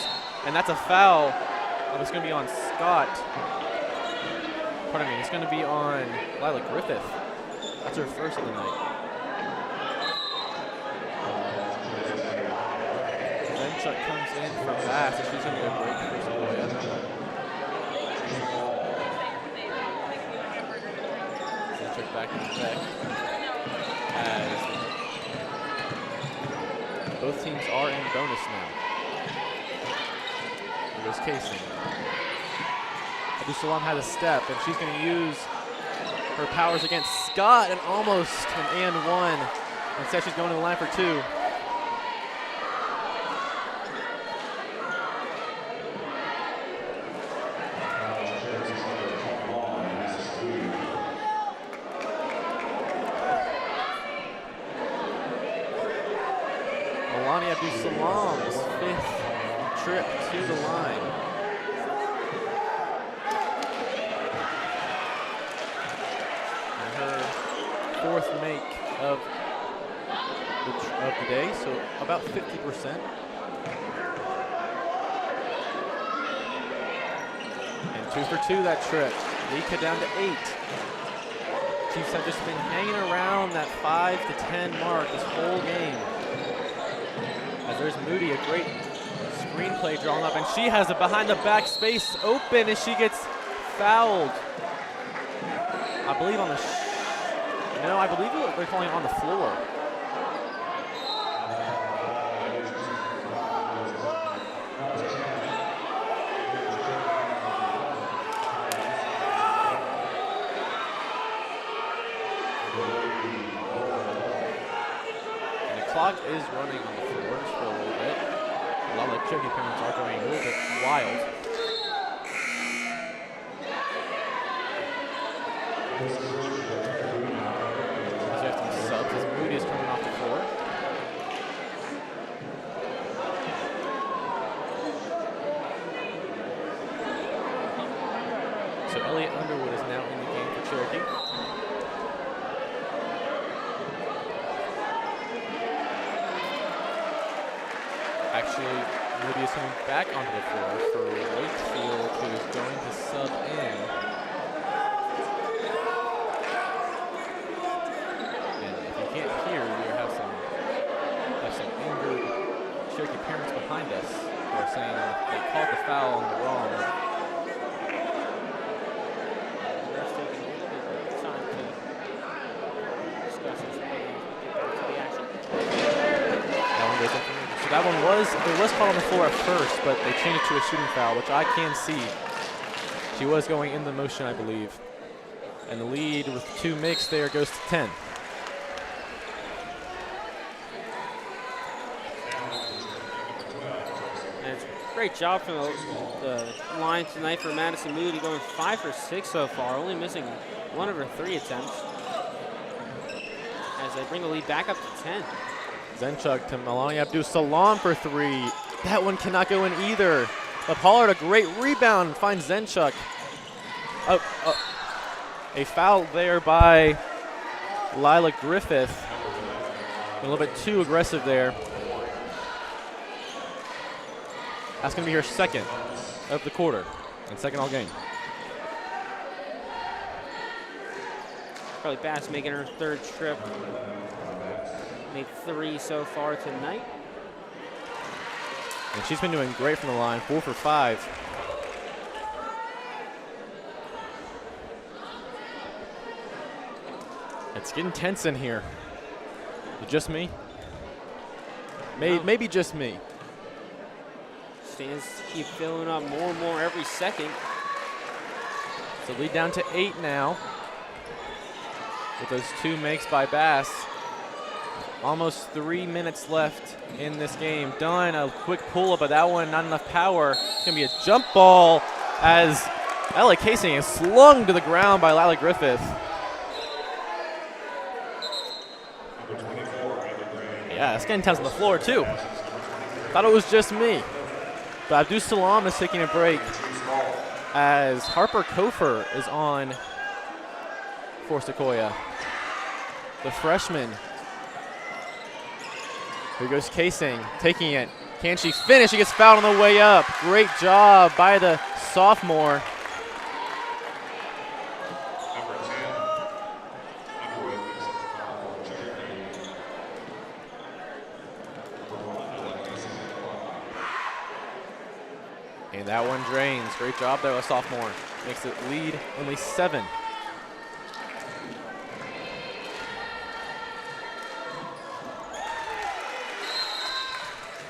and that's a foul. Oh, it's going to be on Scott. Pardon me. It's going to be on Lila Griffith. That's her first of the night. Chuck comes in from Bass, and she's going to get a break for Sequoyah. Check back in effect as both teams are in bonus now. Here goes Casing. Abdul Salam has a step, and she's going to use her powers against Scott, and almost an and 1. Instead, she's going to the line for 2. Abdul Salam's 5th trip to the line. And her 4th make of the day, so about 50%. And 2 for 2 that trip. Lead cut down to 8. Chiefs have just been hanging around that 5 to 10 mark this whole game. As there's Moody, a great screenplay drawn up, and she has a behind-the-back space open, and she gets fouled. I believe on the no, I believe they're calling it on the floor. And the clock is running on the floor just for a little bit. A lot of Cherokee parents are going a little bit wild. So we have some subs as Moody is coming off the floor. So Elliot Underwood is now in the game for Cherokee. Actually, Moody is coming back onto the floor for Wakefield, who is going to sub in. And if you can't hear, we have some angered Cherokee parents behind us who are saying they called the foul on the wrong.
Ref's taking a little bit of time to discuss this and get back to the action.
That one goes up for me. So that one it was caught on the floor at first, but they changed it to a shooting foul, which I can see. She was going in the motion, I believe. And the lead with 2 makes there goes to 10.
And it's a great job from the line tonight for Madison Moody, going 5 for 6 so far, only missing 1 of her 3 attempts. As they bring the lead back up to 10.
Zenchuk to Melania Abdus-Salam for 3. That one cannot go in either. But Pollard, a great rebound, finds Zenchuk. A foul there by Lila Griffith. A little bit too aggressive there. That's going to be her second of the quarter and second all game.
Carly Bass making her 3rd trip. Made 3 so far tonight.
And she's been doing great from the line, 4 for 5. It's getting tense in here. Is it just me? Maybe just me.
Stands keep filling up more and more every second.
So lead down to 8 now. With those 2 makes by Bass. Almost 3 minutes left in this game. Dunn, a quick pull-up, but that one not enough power. It's going to be a jump ball as Ella Casing is slung to the ground by Lila Griffith. Yeah, it's getting tense on the floor too. Thought it was just me. But Abdus-Salam is taking a break as Harper Kofer is on for Sequoyah. The freshman. Here goes Casing, taking it. Can she finish? She gets fouled on the way up. Great job by the sophomore.
Number 10, Underwood is at the foul.
And that one drains. Great job there, a sophomore. Makes it lead only 7.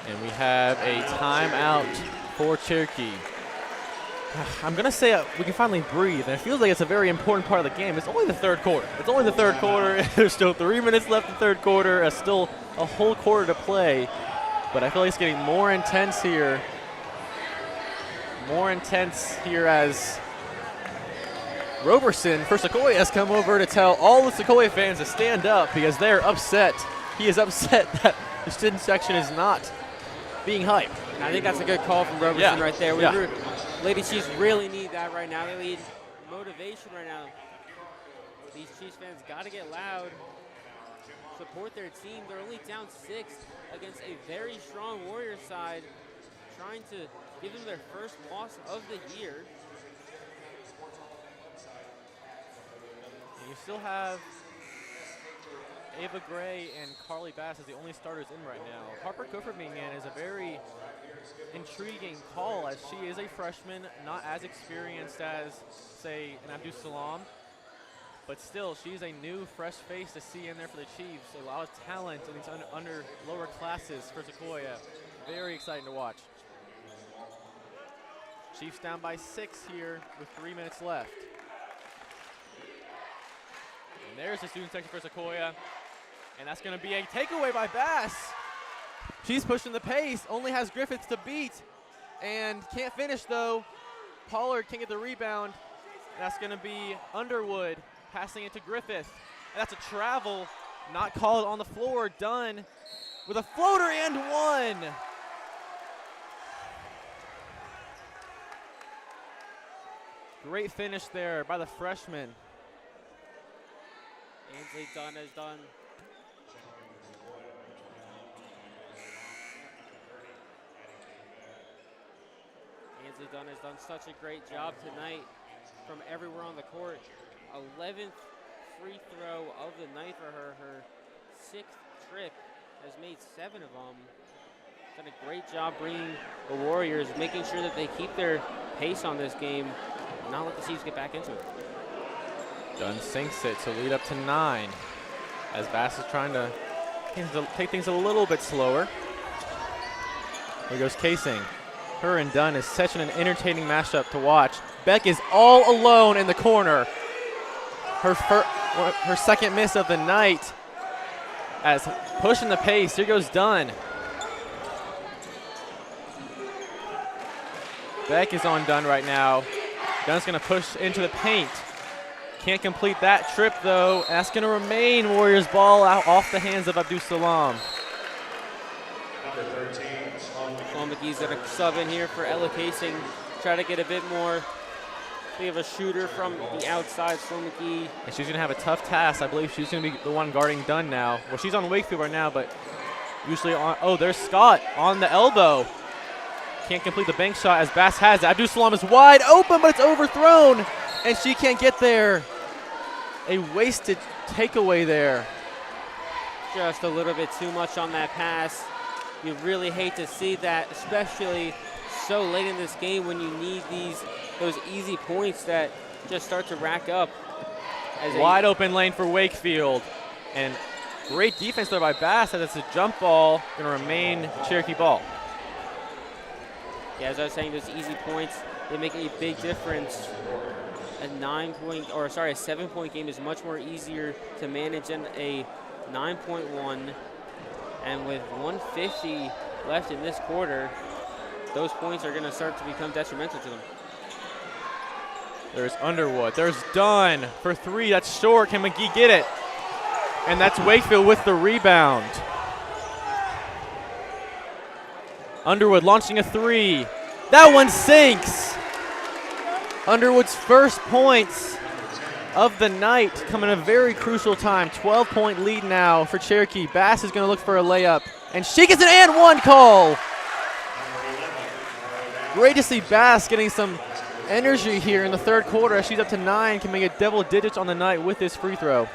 And we have a timeout for Cherokee. I'm going to say we can finally breathe, and it feels like it's a very important part of the game. It's only the 3rd quarter. It's only the 3rd quarter. There's still 3 minutes left in the 3rd quarter. There's still a whole quarter to play. But I feel like it's getting more intense here. More intense here as Roberson for Sequoyah has come over to tell all the Sequoyah fans to stand up because they're upset. He is upset that the student section is not being hyped.
And I think that's a good call from Roberson right there. Lady Chiefs really need that right now. They need motivation right now. These Chiefs fans got to get loud, support their team. They're only down 6 against a very strong Warriors side, trying to give them their first loss of the year.
And you still have Ava Gray and Carly Bass as the only starters in right now. Harper Kofer being in is a very intriguing call as she is a freshman, not as experienced as, say, an Abdus-Salam, but still, she's a new, fresh face to see in there for the Chiefs. A lot of talent in these under lower classes for Sequoyah. Very exciting to watch. Chiefs down by 6 here with 3 minutes left. And there's the student section for Sequoyah. And that's going to be a takeaway by Bass. She's pushing the pace, only has Griffiths to beat. and can't finish though. Pollard can't get the rebound. That's gonna be Underwood passing it to Griffith. And that's a travel, not called on the floor. Dunn with a floater and one. Great finish there by the freshman.
Ainsley Dunn has done such a great job tonight from everywhere on the court. 11th free throw of the night for her. Her 6th trip has made 7 of them. Done a great job bringing the Warriors, making sure that they keep their pace on this game, not let the Chiefs get back into it.
Dunn sinks it to lead up to 9 as Bass is trying to take things a little bit slower. Here goes Casing. Her and Dunn is such an entertaining matchup to watch. Beck is all alone in the corner. Her second miss of the night as pushing the pace. Here goes Dunn. Beck is on Dunn right now. Dunn's gonna push into the paint. Can't complete that trip though. That's gonna remain Warriors ball out off the hands of Abdul Salam.
Number 13,
Sloan McGee's gonna sub in here for Ella Casing. Try to get a bit more. We have a shooter from the outside, Sloan McGee.
And she's gonna have a tough task. I believe she's gonna be the one guarding Dunn now. Well, she's on Wakefield right now, but usually on, oh, there's Scott on the elbow. Can't complete the bank shot as Bass has it. Abdul Salam is wide open, but it's overthrown, and she can't get there. A wasted takeaway there.
Just a little bit too much on that pass. You really hate to see that, especially so late in this game when you need those easy points that just start to rack up.
Wide open lane for Wakefield. And great defense there by Bass as it's a jump ball, gonna remain Cherokee ball.
Yeah, as I was saying, those easy points, they make a big difference. A 7-point game is much more easier to manage than a 9-point one. And with 1:50 left in this quarter, those points are going to start to become detrimental to them.
There's Underwood. There's Dunn for 3. That's short. Can McGee get it? And that's Wakefield with the rebound. Underwood launching a 3. That one sinks. Underwood's first points of the night come in a very crucial time. 12-point lead now for Cherokee. Bass is going to look for a layup, and she gets an and one call. Great to see Bass getting some energy here in the third quarter as she's up to 9, can make it double digits on the night with this free throw.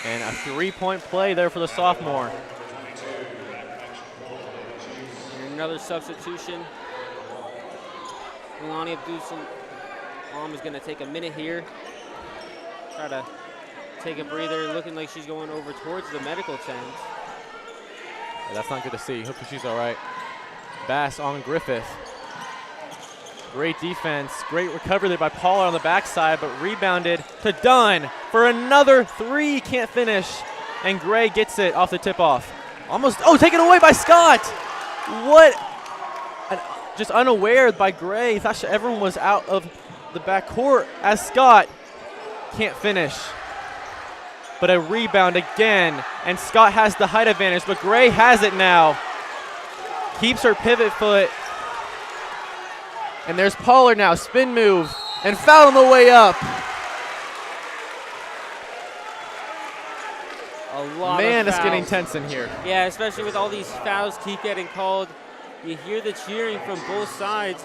And a 3-point play there for the sophomore.
Another substitution. Milani Abdul-Salam is going to take a minute here. Try to take a breather, looking like she's going over towards the medical tent.
Yeah, that's not good to see. Hopefully she's all right. Bass on Griffith. Great defense, great recovery there by Pollard on the backside, but rebounded to Dunn for another 3. Can't finish, and Gray gets it off the tip-off. Almost, oh, taken away by Scott. What? Just unaware by Gray. Thought everyone was out of the backcourt as Scott can't finish. But a rebound again, and Scott has the height advantage, but Gray has it now. Keeps her pivot foot. And there's Pollard now, spin move, and foul on the way up.
A lot
Man,
of
it's
fouls.
getting tense in here.
Yeah, especially with all these fouls keep getting called. You hear the cheering from both sides,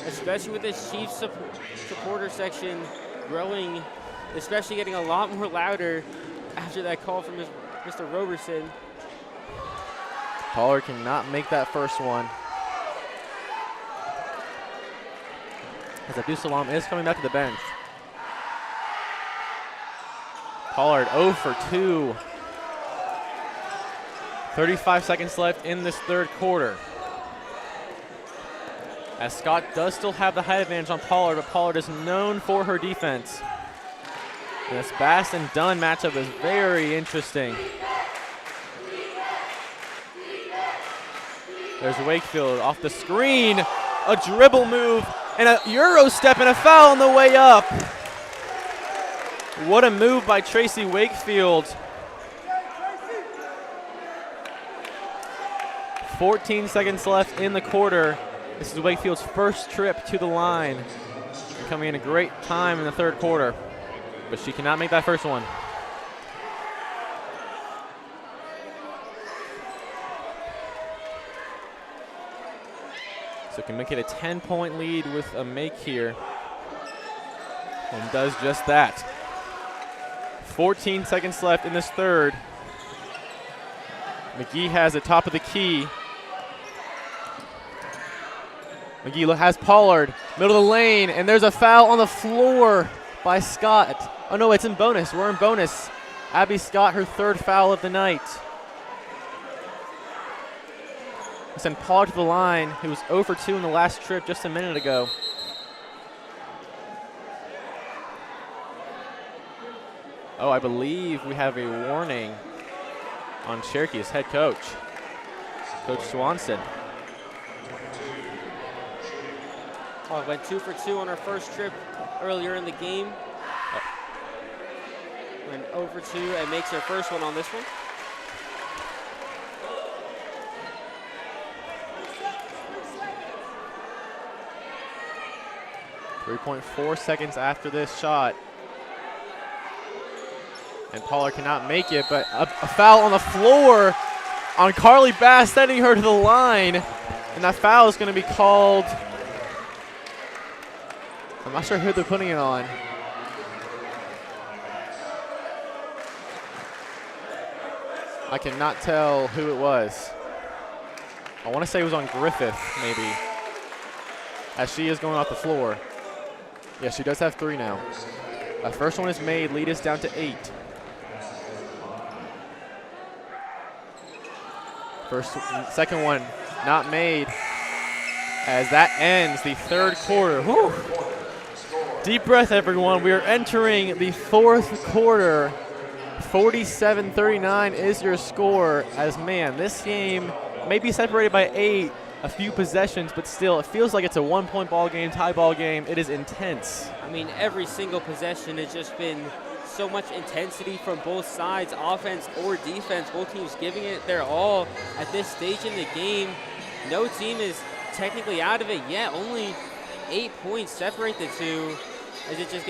especially with this Chiefs supporter section growing, especially getting a lot more louder after that call from Mr. Roberson.
Pollard cannot make that first one. As Abdul Salam is coming back to the bench. Pollard 0 for 2. 35 seconds left in this third quarter. As Scott does still have the height advantage on Pollard, but Pollard is known for her defense. This Bass and Dunn matchup is very interesting. There's Wakefield off the screen, a dribble move, and a Euro step and a foul on the way up. What a move by Tracy Wakefield. 14 seconds left in the quarter. This is Wakefield's first trip to the line. Coming in a great time in the third quarter, but she cannot make that first one. So can make it a 10-point lead with a make here, and does just that. 14 seconds left in this third. McGee has it top of the key. McGee has Pollard, middle of the lane, and there's a foul on the floor by Scott. Oh no, it's in bonus. We're in bonus. Abby Scott, her third foul of the night. We send Pollard to the line, who was 0 for 2 in the last trip just a minute ago. Oh, I believe we have a warning on Cherokee's head coach, Coach Swanson.
Oh, went 2 for 2 on her first trip earlier in the game. Went 0 for 2 and makes her first one on this one. .4 seconds after this shot. And Pollard cannot make it, but a foul on the floor on Carly Bass, sending her to the line. And that foul is going to be called. I'm not sure who they're putting it on. I cannot tell who it was. I want to say it was on Griffith, maybe, as she is going off the floor. Yeah, she does have 3 now. First one is made, lead us down to 8. Second one not made, as that ends the third quarter. Whew. Deep breath, everyone. We are entering the fourth quarter. 47-39 is your score, as man, this game may be separated by 8, a few possessions, but still, it feels like it's a 1-point ball game, tie ball game. It is intense. I mean, every single possession has just been so much intensity from both sides, offense or defense. Both teams giving it their all at this stage in the game. No team is technically out of it yet. Only 8 points separate the two, as it just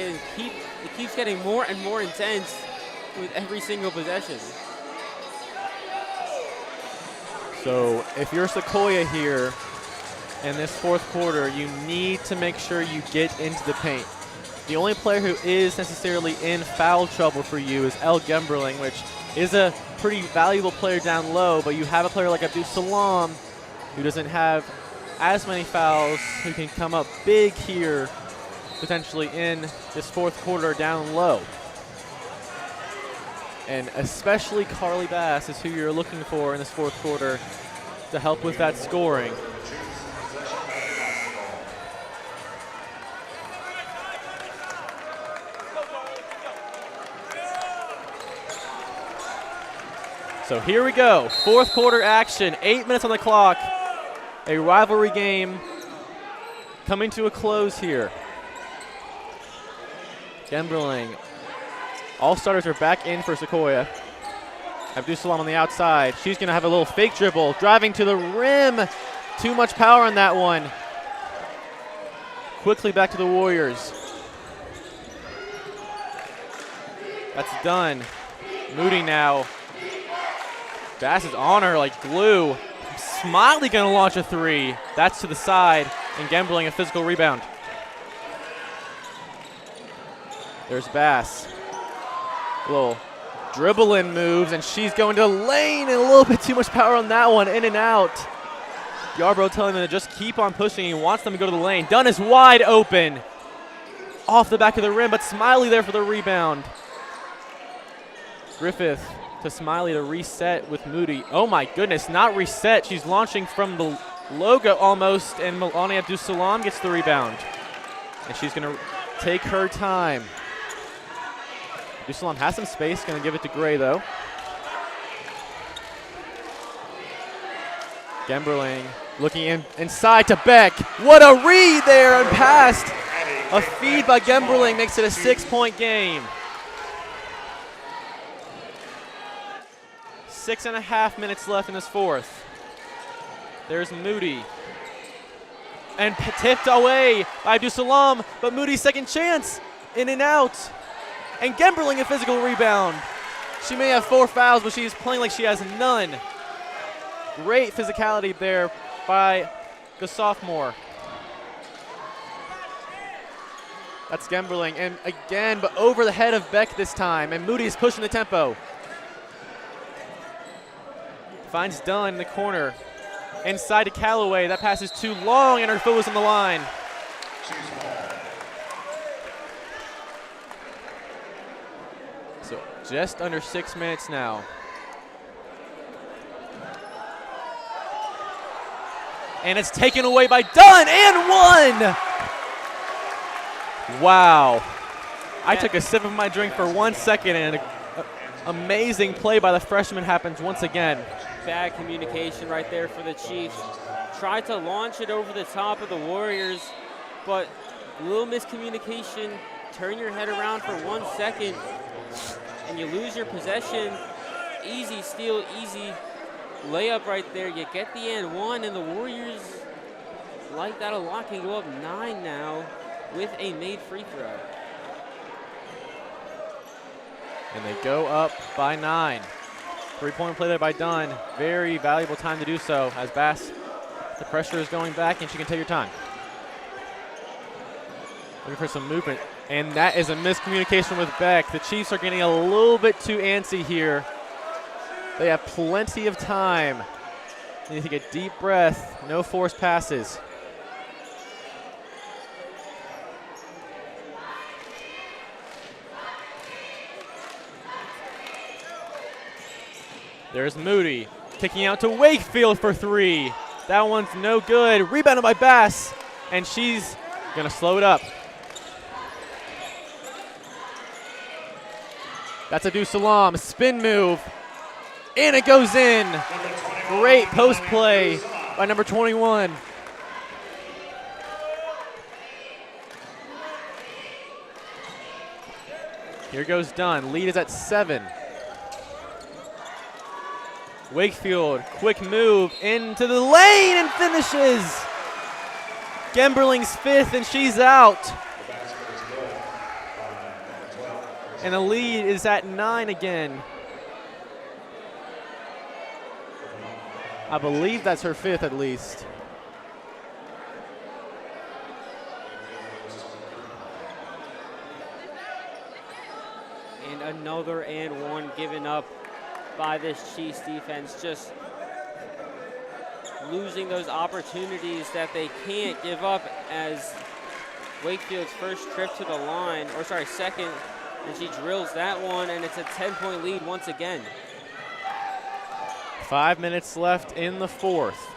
keeps getting more and more intense with every single possession.
So if you're Sequoyah here in this fourth quarter, you need to make sure you get into the paint. The only player who is necessarily in foul trouble for you is Elle Gemberling, which is a pretty valuable player down low, but you have a player like Abdul Salam who doesn't have as many fouls, who can come up big here potentially in this fourth quarter down low. And especially Carly Bass is who you're looking for in this fourth quarter to help with that scoring. So here we go, fourth quarter action, 8 minutes on the clock. A rivalry game coming to a close here. Gemberling. All starters are back in for Sequoyah. Abdul Salam on the outside. She's going to have a little fake dribble, driving to the rim. Too much power on that one. Quickly back to the Warriors. That's done. Moody now. Bass is on her like glue. Smiley going to launch a 3. That's to the side, and Gemberling a physical rebound. There's Bass. Little dribbling moves, and she's going to the lane, and a little bit too much power on that one, in and out. Yarbrough telling them to just keep on pushing. He wants them to go to the lane. Dunn is wide open. Off the back of the rim, but Smiley there for the rebound. Griffith to Smiley to reset with Moody. Oh my goodness, not reset. She's launching from the logo almost, and Milani Abdul Salam gets the rebound. And she's going to take her time. Abdul-Salam has some space, gonna give it to Gray though. Gemberling looking inside to Beck. What a read there and passed. A feed by Gemberling makes it a 6-point game. 6.5 minutes left in this fourth. There's Moody. And tipped away by Abdul-Salam, but Moody's second chance, in and out. And Gemberling a physical rebound. She may have 4 fouls, but she's playing like she has none. Great physicality there by the sophomore. That's Gemberling, and again, but over the head of Beck this time, and Moody's pushing the tempo. Finds Dunn in the corner. Inside to Callaway, that pass is too long, and her foot was on the line. So just under 6 minutes now. And it's taken away by Dunn, and one! Wow. I took a sip of my drink for 1 second, and an amazing play by the freshman happens once again.
Bad communication right there for the Chiefs. Tried to launch it over the top of the Warriors, but a little miscommunication. Turn your head around for 1 second, and you lose your possession. Easy steal, easy layup right there. You get the and one, and the Warriors like that a lot can go up 9 now with a made free throw.
And they go up by 9. 3-point play there by Dunn. Very valuable time to do so as Bass, the pressure is going back and she can take her time. Looking for some movement. And that is a miscommunication with Beck. The Chiefs are getting a little bit too antsy here. They have plenty of time. They need to take a deep breath. No forced passes. There's Moody kicking out to Wakefield for 3. That one's no good. Rebounded by Bass, and she's gonna slow it up. That's Abdul-Salam, spin move, and it goes in. Great post play by number 21. Here goes Dunn, lead is at 7. Wakefield, quick move into the lane and finishes. Gemberling's 5th, and she's out. And the lead is at 9 again. I believe that's her 5th at least.
And another and one given up by this Chiefs defense, just losing those opportunities that they can't give up as Wakefield's first trip to the line, or sorry, second, and she drills that one, and it's a 10-point lead once again.
5 minutes left in the fourth.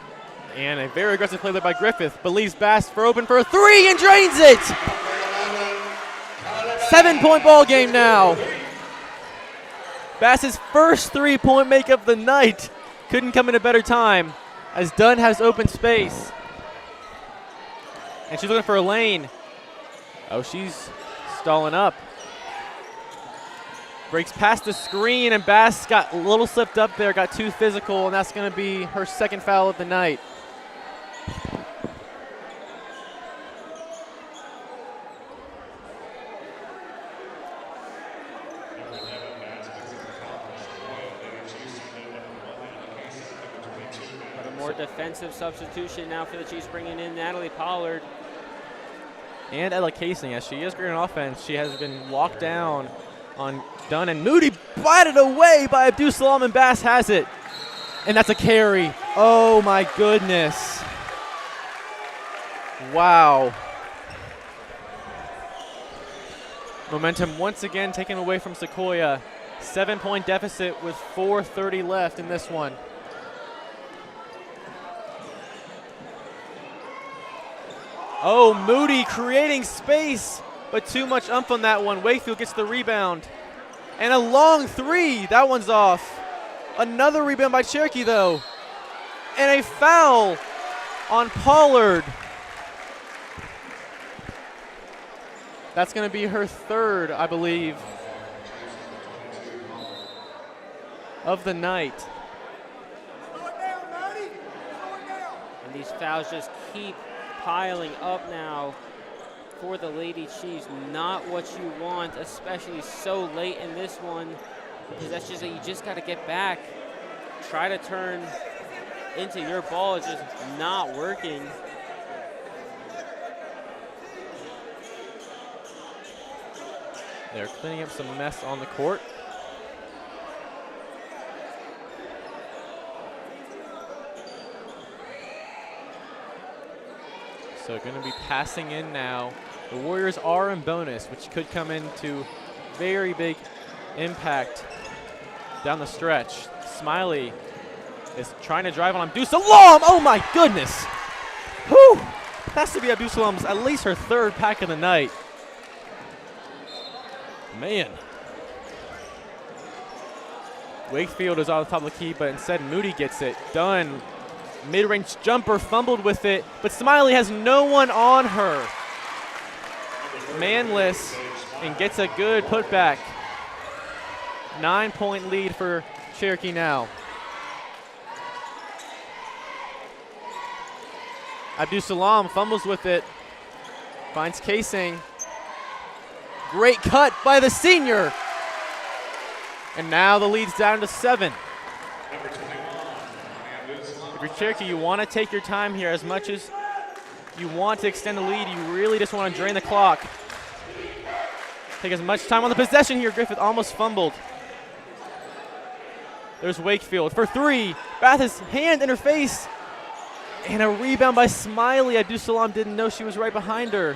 And a very aggressive play there by Griffith. Believes Bass for open for a 3 and drains it! 7-point ball game now. Bass's first 3-point make of the night. Couldn't come in a better time as Dunn has open space. And she's looking for a lane. Oh, she's stalling up. Breaks past the screen, and Bass got a little slipped up there, got too physical, and that's going to be her second foul of the night.
Defensive substitution now for the Chiefs, bringing in Natalie Pollard.
And Ella Casing, as she is great on offense, she has been locked down on Dunn, and Moody batted away by Abdul-Salam, and Bass has it. And that's a carry. Oh my goodness. Wow. Momentum once again taken away from Sequoyah. 7-point deficit with 4:30 left in this one. Oh, Moody creating space, but too much umph on that one. Wakefield gets the rebound. And a long three. That one's off. Another rebound by Cherokee, though. And a foul on Pollard. That's going to be her third, I believe, of the night.
And these fouls just keep piling up now for the Lady Chiefs. Not what you want, especially so late in this one, because that's just that you just got to get back. Try to turn into your ball. It's just not working.
They're cleaning up some mess on the court. So going to be passing in now. The Warriors are in bonus, which could come into very big impact down the stretch. Smiley is trying to drive on Abdul Salam. Oh my goodness. Whew. Has to be Abdul Salam's at least her third pack of the night. Man. Wakefield is on the top of the key, but instead Moody gets it done. Mid-range jumper, fumbled with it, but Smiley has no one on her. Manless, and gets a good putback. 9-point lead for Cherokee now. Abdul Salam fumbles with it, finds Casing. Great cut by the senior. And now the lead's down to 7. If you're Cherokee, you want to take your time here. As much as you want to extend the lead, you really just want to drain the clock. Take as much time on the possession here. Griffith almost fumbled. There's Wakefield for 3. Bath's hand in her face. And a rebound by Smiley. Abdul Salam didn't know she was right behind her.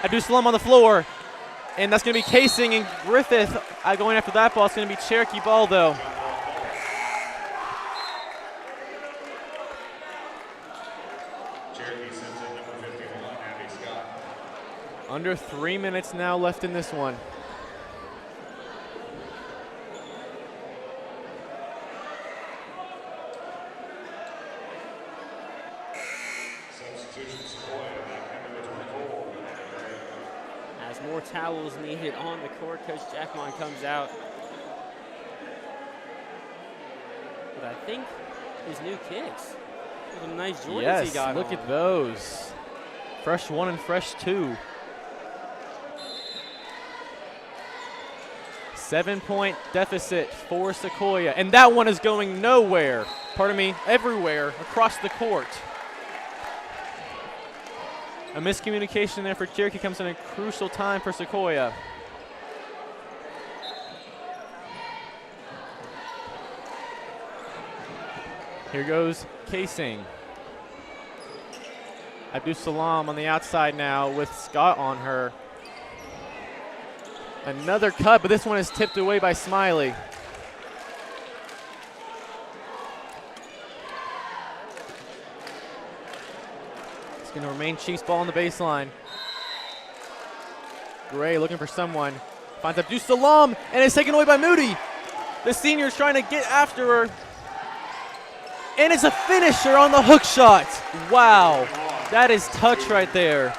Abdul Salam on the floor. And that's going to be Casing and Griffith going after that ball. It's going to be Cherokee ball, though. Under 3 minutes now left in this one.
Substitution Sequoyah back into the 24.
As more towels needed on the court, Coach Jackmon comes out. But I think his new kicks. Some nice Jordans he got
look
on.
at those. Fresh 1 and fresh 2. 7-point deficit for Sequoyah. And that one is going nowhere. Pardon me, everywhere across the court. A miscommunication there for Cherokee comes in a crucial time for Sequoyah. Here goes Casing. Abdul Salam on the outside now with Scott on her. Another cut, but this one is tipped away by Smiley. It's going to remain Chiefs ball on the baseline. Gray looking for someone. Finds Abdul Salam, and it's taken away by Moody. The senior is trying to get after her. And it's a finisher on the hook shot. Wow, that is touch right there.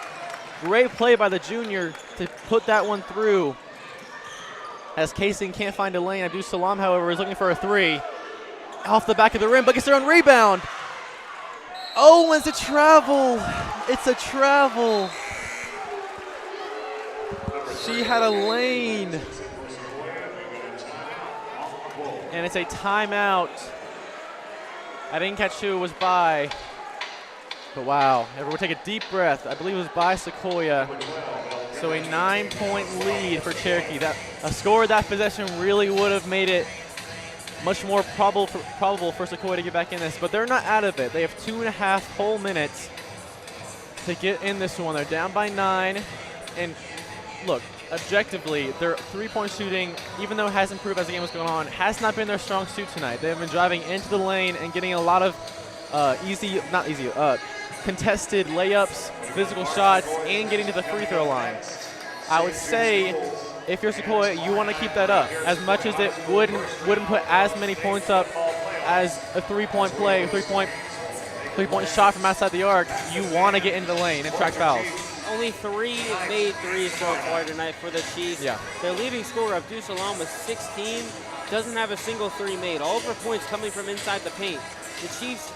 Great play by the junior to put that one through. As Casing can't find a lane. Abdul Salam, however, is looking for a 3. Off the back of the rim, but gets their own rebound. Oh, it's a travel. It's a travel. She had a lane. And it's a timeout. I didn't catch who it was by. But wow, everyone take a deep breath. I believe it was by Sequoyah. So a 9-point lead for Cherokee. A score of that possession really would have made it much more probable for Sequoyah to get back in this. But they're not out of it. They have 2.5 whole minutes to get in this one. They're down by 9. And look, objectively, their three-point shooting, even though it has improved as the game was going on, has not been their strong suit tonight. They have been driving into the lane and getting a lot of contested layups, physical shots, and getting to the free throw line. I would say if you're Sequoyah, you want to keep that up. As much as it wouldn't put as many points up as a three-point play, three-point shot from outside the arc, you want to get into the lane and track fouls.
Only 3 made threes so far tonight for the Chiefs.
Yeah.
Their leading scorer, Abdul Salam, with 16, doesn't have a single 3 made. All of their points coming from inside the paint. The Chiefs,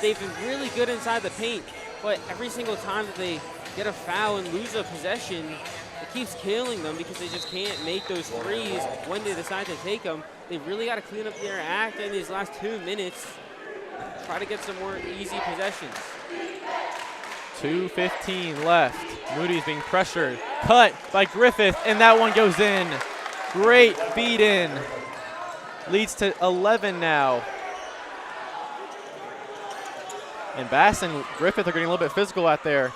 they've been really good inside the paint, but every single time that they get a foul and lose a possession, it keeps killing them because they just can't make those threes when they decide to take them. They really got to clean up their act in these last 2 minutes. Try to get some more easy possessions.
2:15 left. Moody's being pressured. Cut by Griffith, and that one goes in. Great beat in. Leads to 11 now. And Bass and Griffith are getting a little bit physical out there.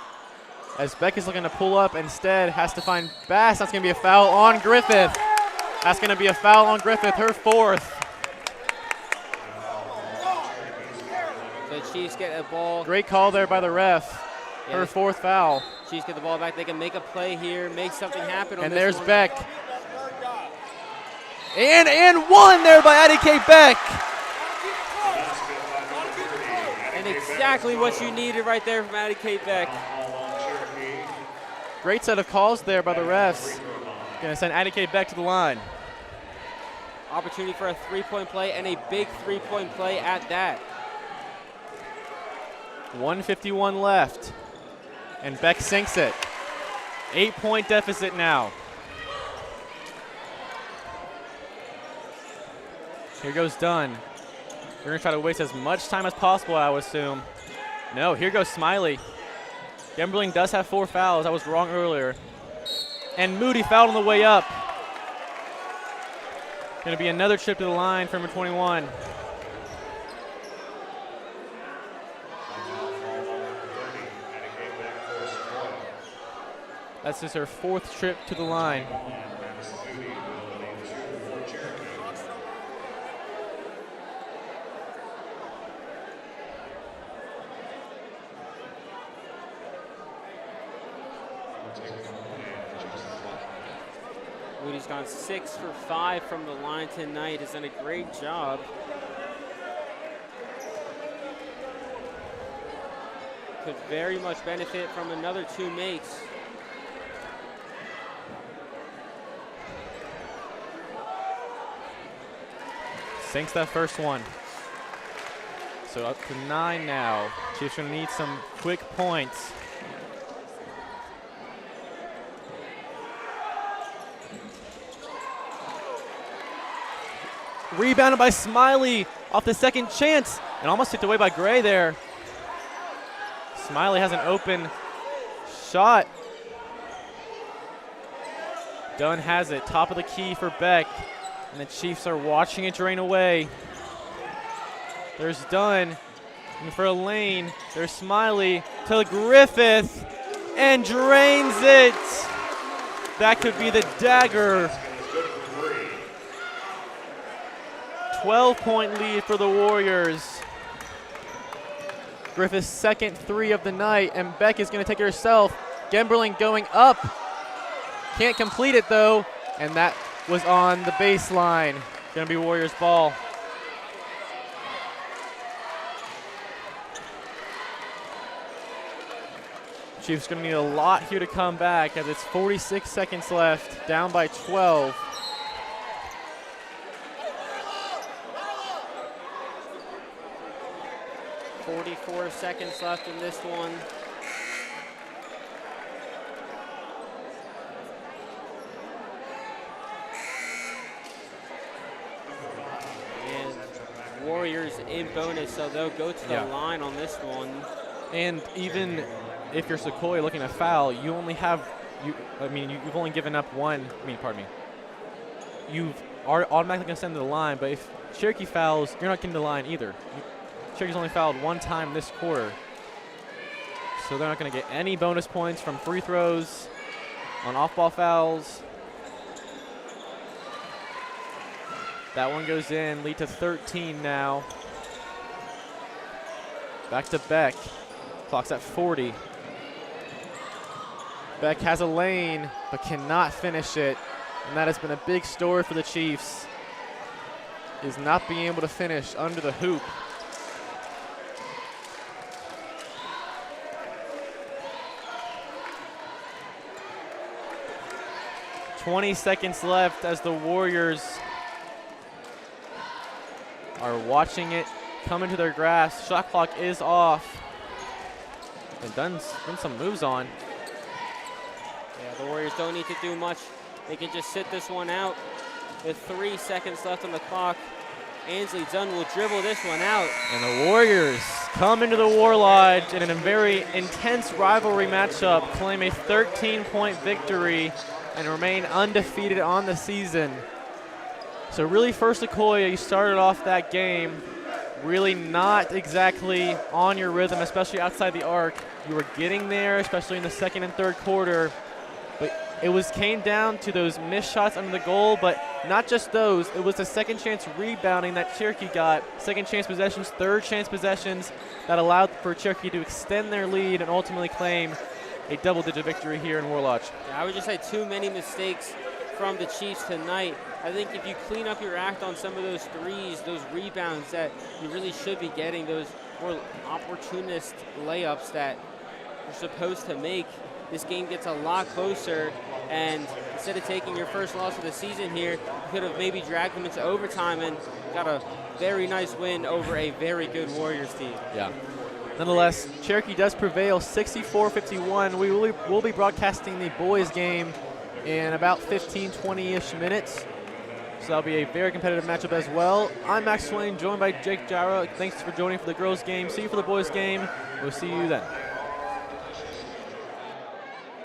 As Beck is looking to pull up, instead has to find Bass. That's going to be a foul on Griffith. That's going to be a foul on Griffith, her 4th.
The Chiefs get a ball.
Great call there by the ref.
Yeah,
her 4th foul.
Chiefs get the ball back. They can make a play here, make something happen.
And there's Beck. And one there by Addie K. Beck.
And exactly what you needed right there from Addie K. Beck.
Great set of calls there by the refs. Going to send Addie K. Beck to the line.
Opportunity for a 3-point play, and a big 3-point play at that.
1:51 left. And Beck sinks it. 8-point deficit now. Here goes Dunn. They're going to try to waste as much time as possible, I would assume. No, here goes Smiley. Gemberling does have 4 fouls. I was wrong earlier. And Moody fouled on the way up. Going to be another trip to the line for number 21. That's just her 4th trip to the line.
Moody's gone 6 for 5 from the line tonight. Has done a great job. Could very much benefit from another 2 makes.
Sinks that first one. So up to 9 now. Chiefs gonna need some quick points. Rebounded by Smiley off the second chance and almost tipped away by Gray there. Smiley has an open shot. Dunn has it, top of the key for Beck. And the Chiefs are watching it drain away. There's Dunn looking for a lane. There's Smiley to Griffith and drains it. That could be the dagger. 12-point lead for the Warriors. Griffith's second 3 of the night, and Beck is going to take it herself. Gemberling going up. Can't complete it though, and that was on the baseline. Going to be Warriors ball. Chiefs going to need a lot here to come back as it's 46 seconds left, down by 12.
.44 seconds left in this one. And Warriors in bonus, so they'll go to the line on this one.
And even if you're Sequoyah looking to foul, you only have, you've only given up one, you've automatically going to send to the line, but if Cherokee fouls, you're not getting to the line either. Cherokee's only fouled 1 time this quarter. So they're not going to get any bonus points from free throws, on off-ball fouls. That one goes in, lead to 13 now. Back to Beck. Clock's at 40. Beck has a lane, but cannot finish it. And that has been a big story for the Chiefs, is not being able to finish under the hoop. $20 seconds left as the Warriors are watching it come into their grasp. Shot clock is off. And done some moves on.
Yeah, the Warriors don't need to do much. They can just sit this one out. With 3 seconds left on the clock, Ansley Dunn will dribble this one out.
And the Warriors come into the War Lodge in a very intense rivalry matchup, claim a 13-point victory, and remain undefeated on the season. So really for Sequoyah, you started off that game really not exactly on your rhythm, especially outside the arc. You were getting there, especially in the second and third quarter, but it came down to those missed shots under the goal, but not just those. It was the second chance rebounding that Cherokee got, second chance possessions, third chance possessions that allowed for Cherokee to extend their lead and ultimately claim a double-digit victory here in War Lodge.
Yeah, I would just say too many mistakes from the Chiefs tonight. I think if you clean up your act on some of those threes, those rebounds that you really should be getting, those more opportunist layups that you're supposed to make, this game gets a lot closer. And instead of taking your first loss of the season here, you could have maybe dragged them into overtime and got a very nice win over a very good Warriors team.
Yeah. Nonetheless, Cherokee does prevail 64-51. We will be broadcasting the boys game in about 15, 20-ish minutes. So that'll be a very competitive matchup as well. I'm Max Swain, joined by Jake Gyra. Thanks for joining for the girls game. See you for the boys game. We'll see you then.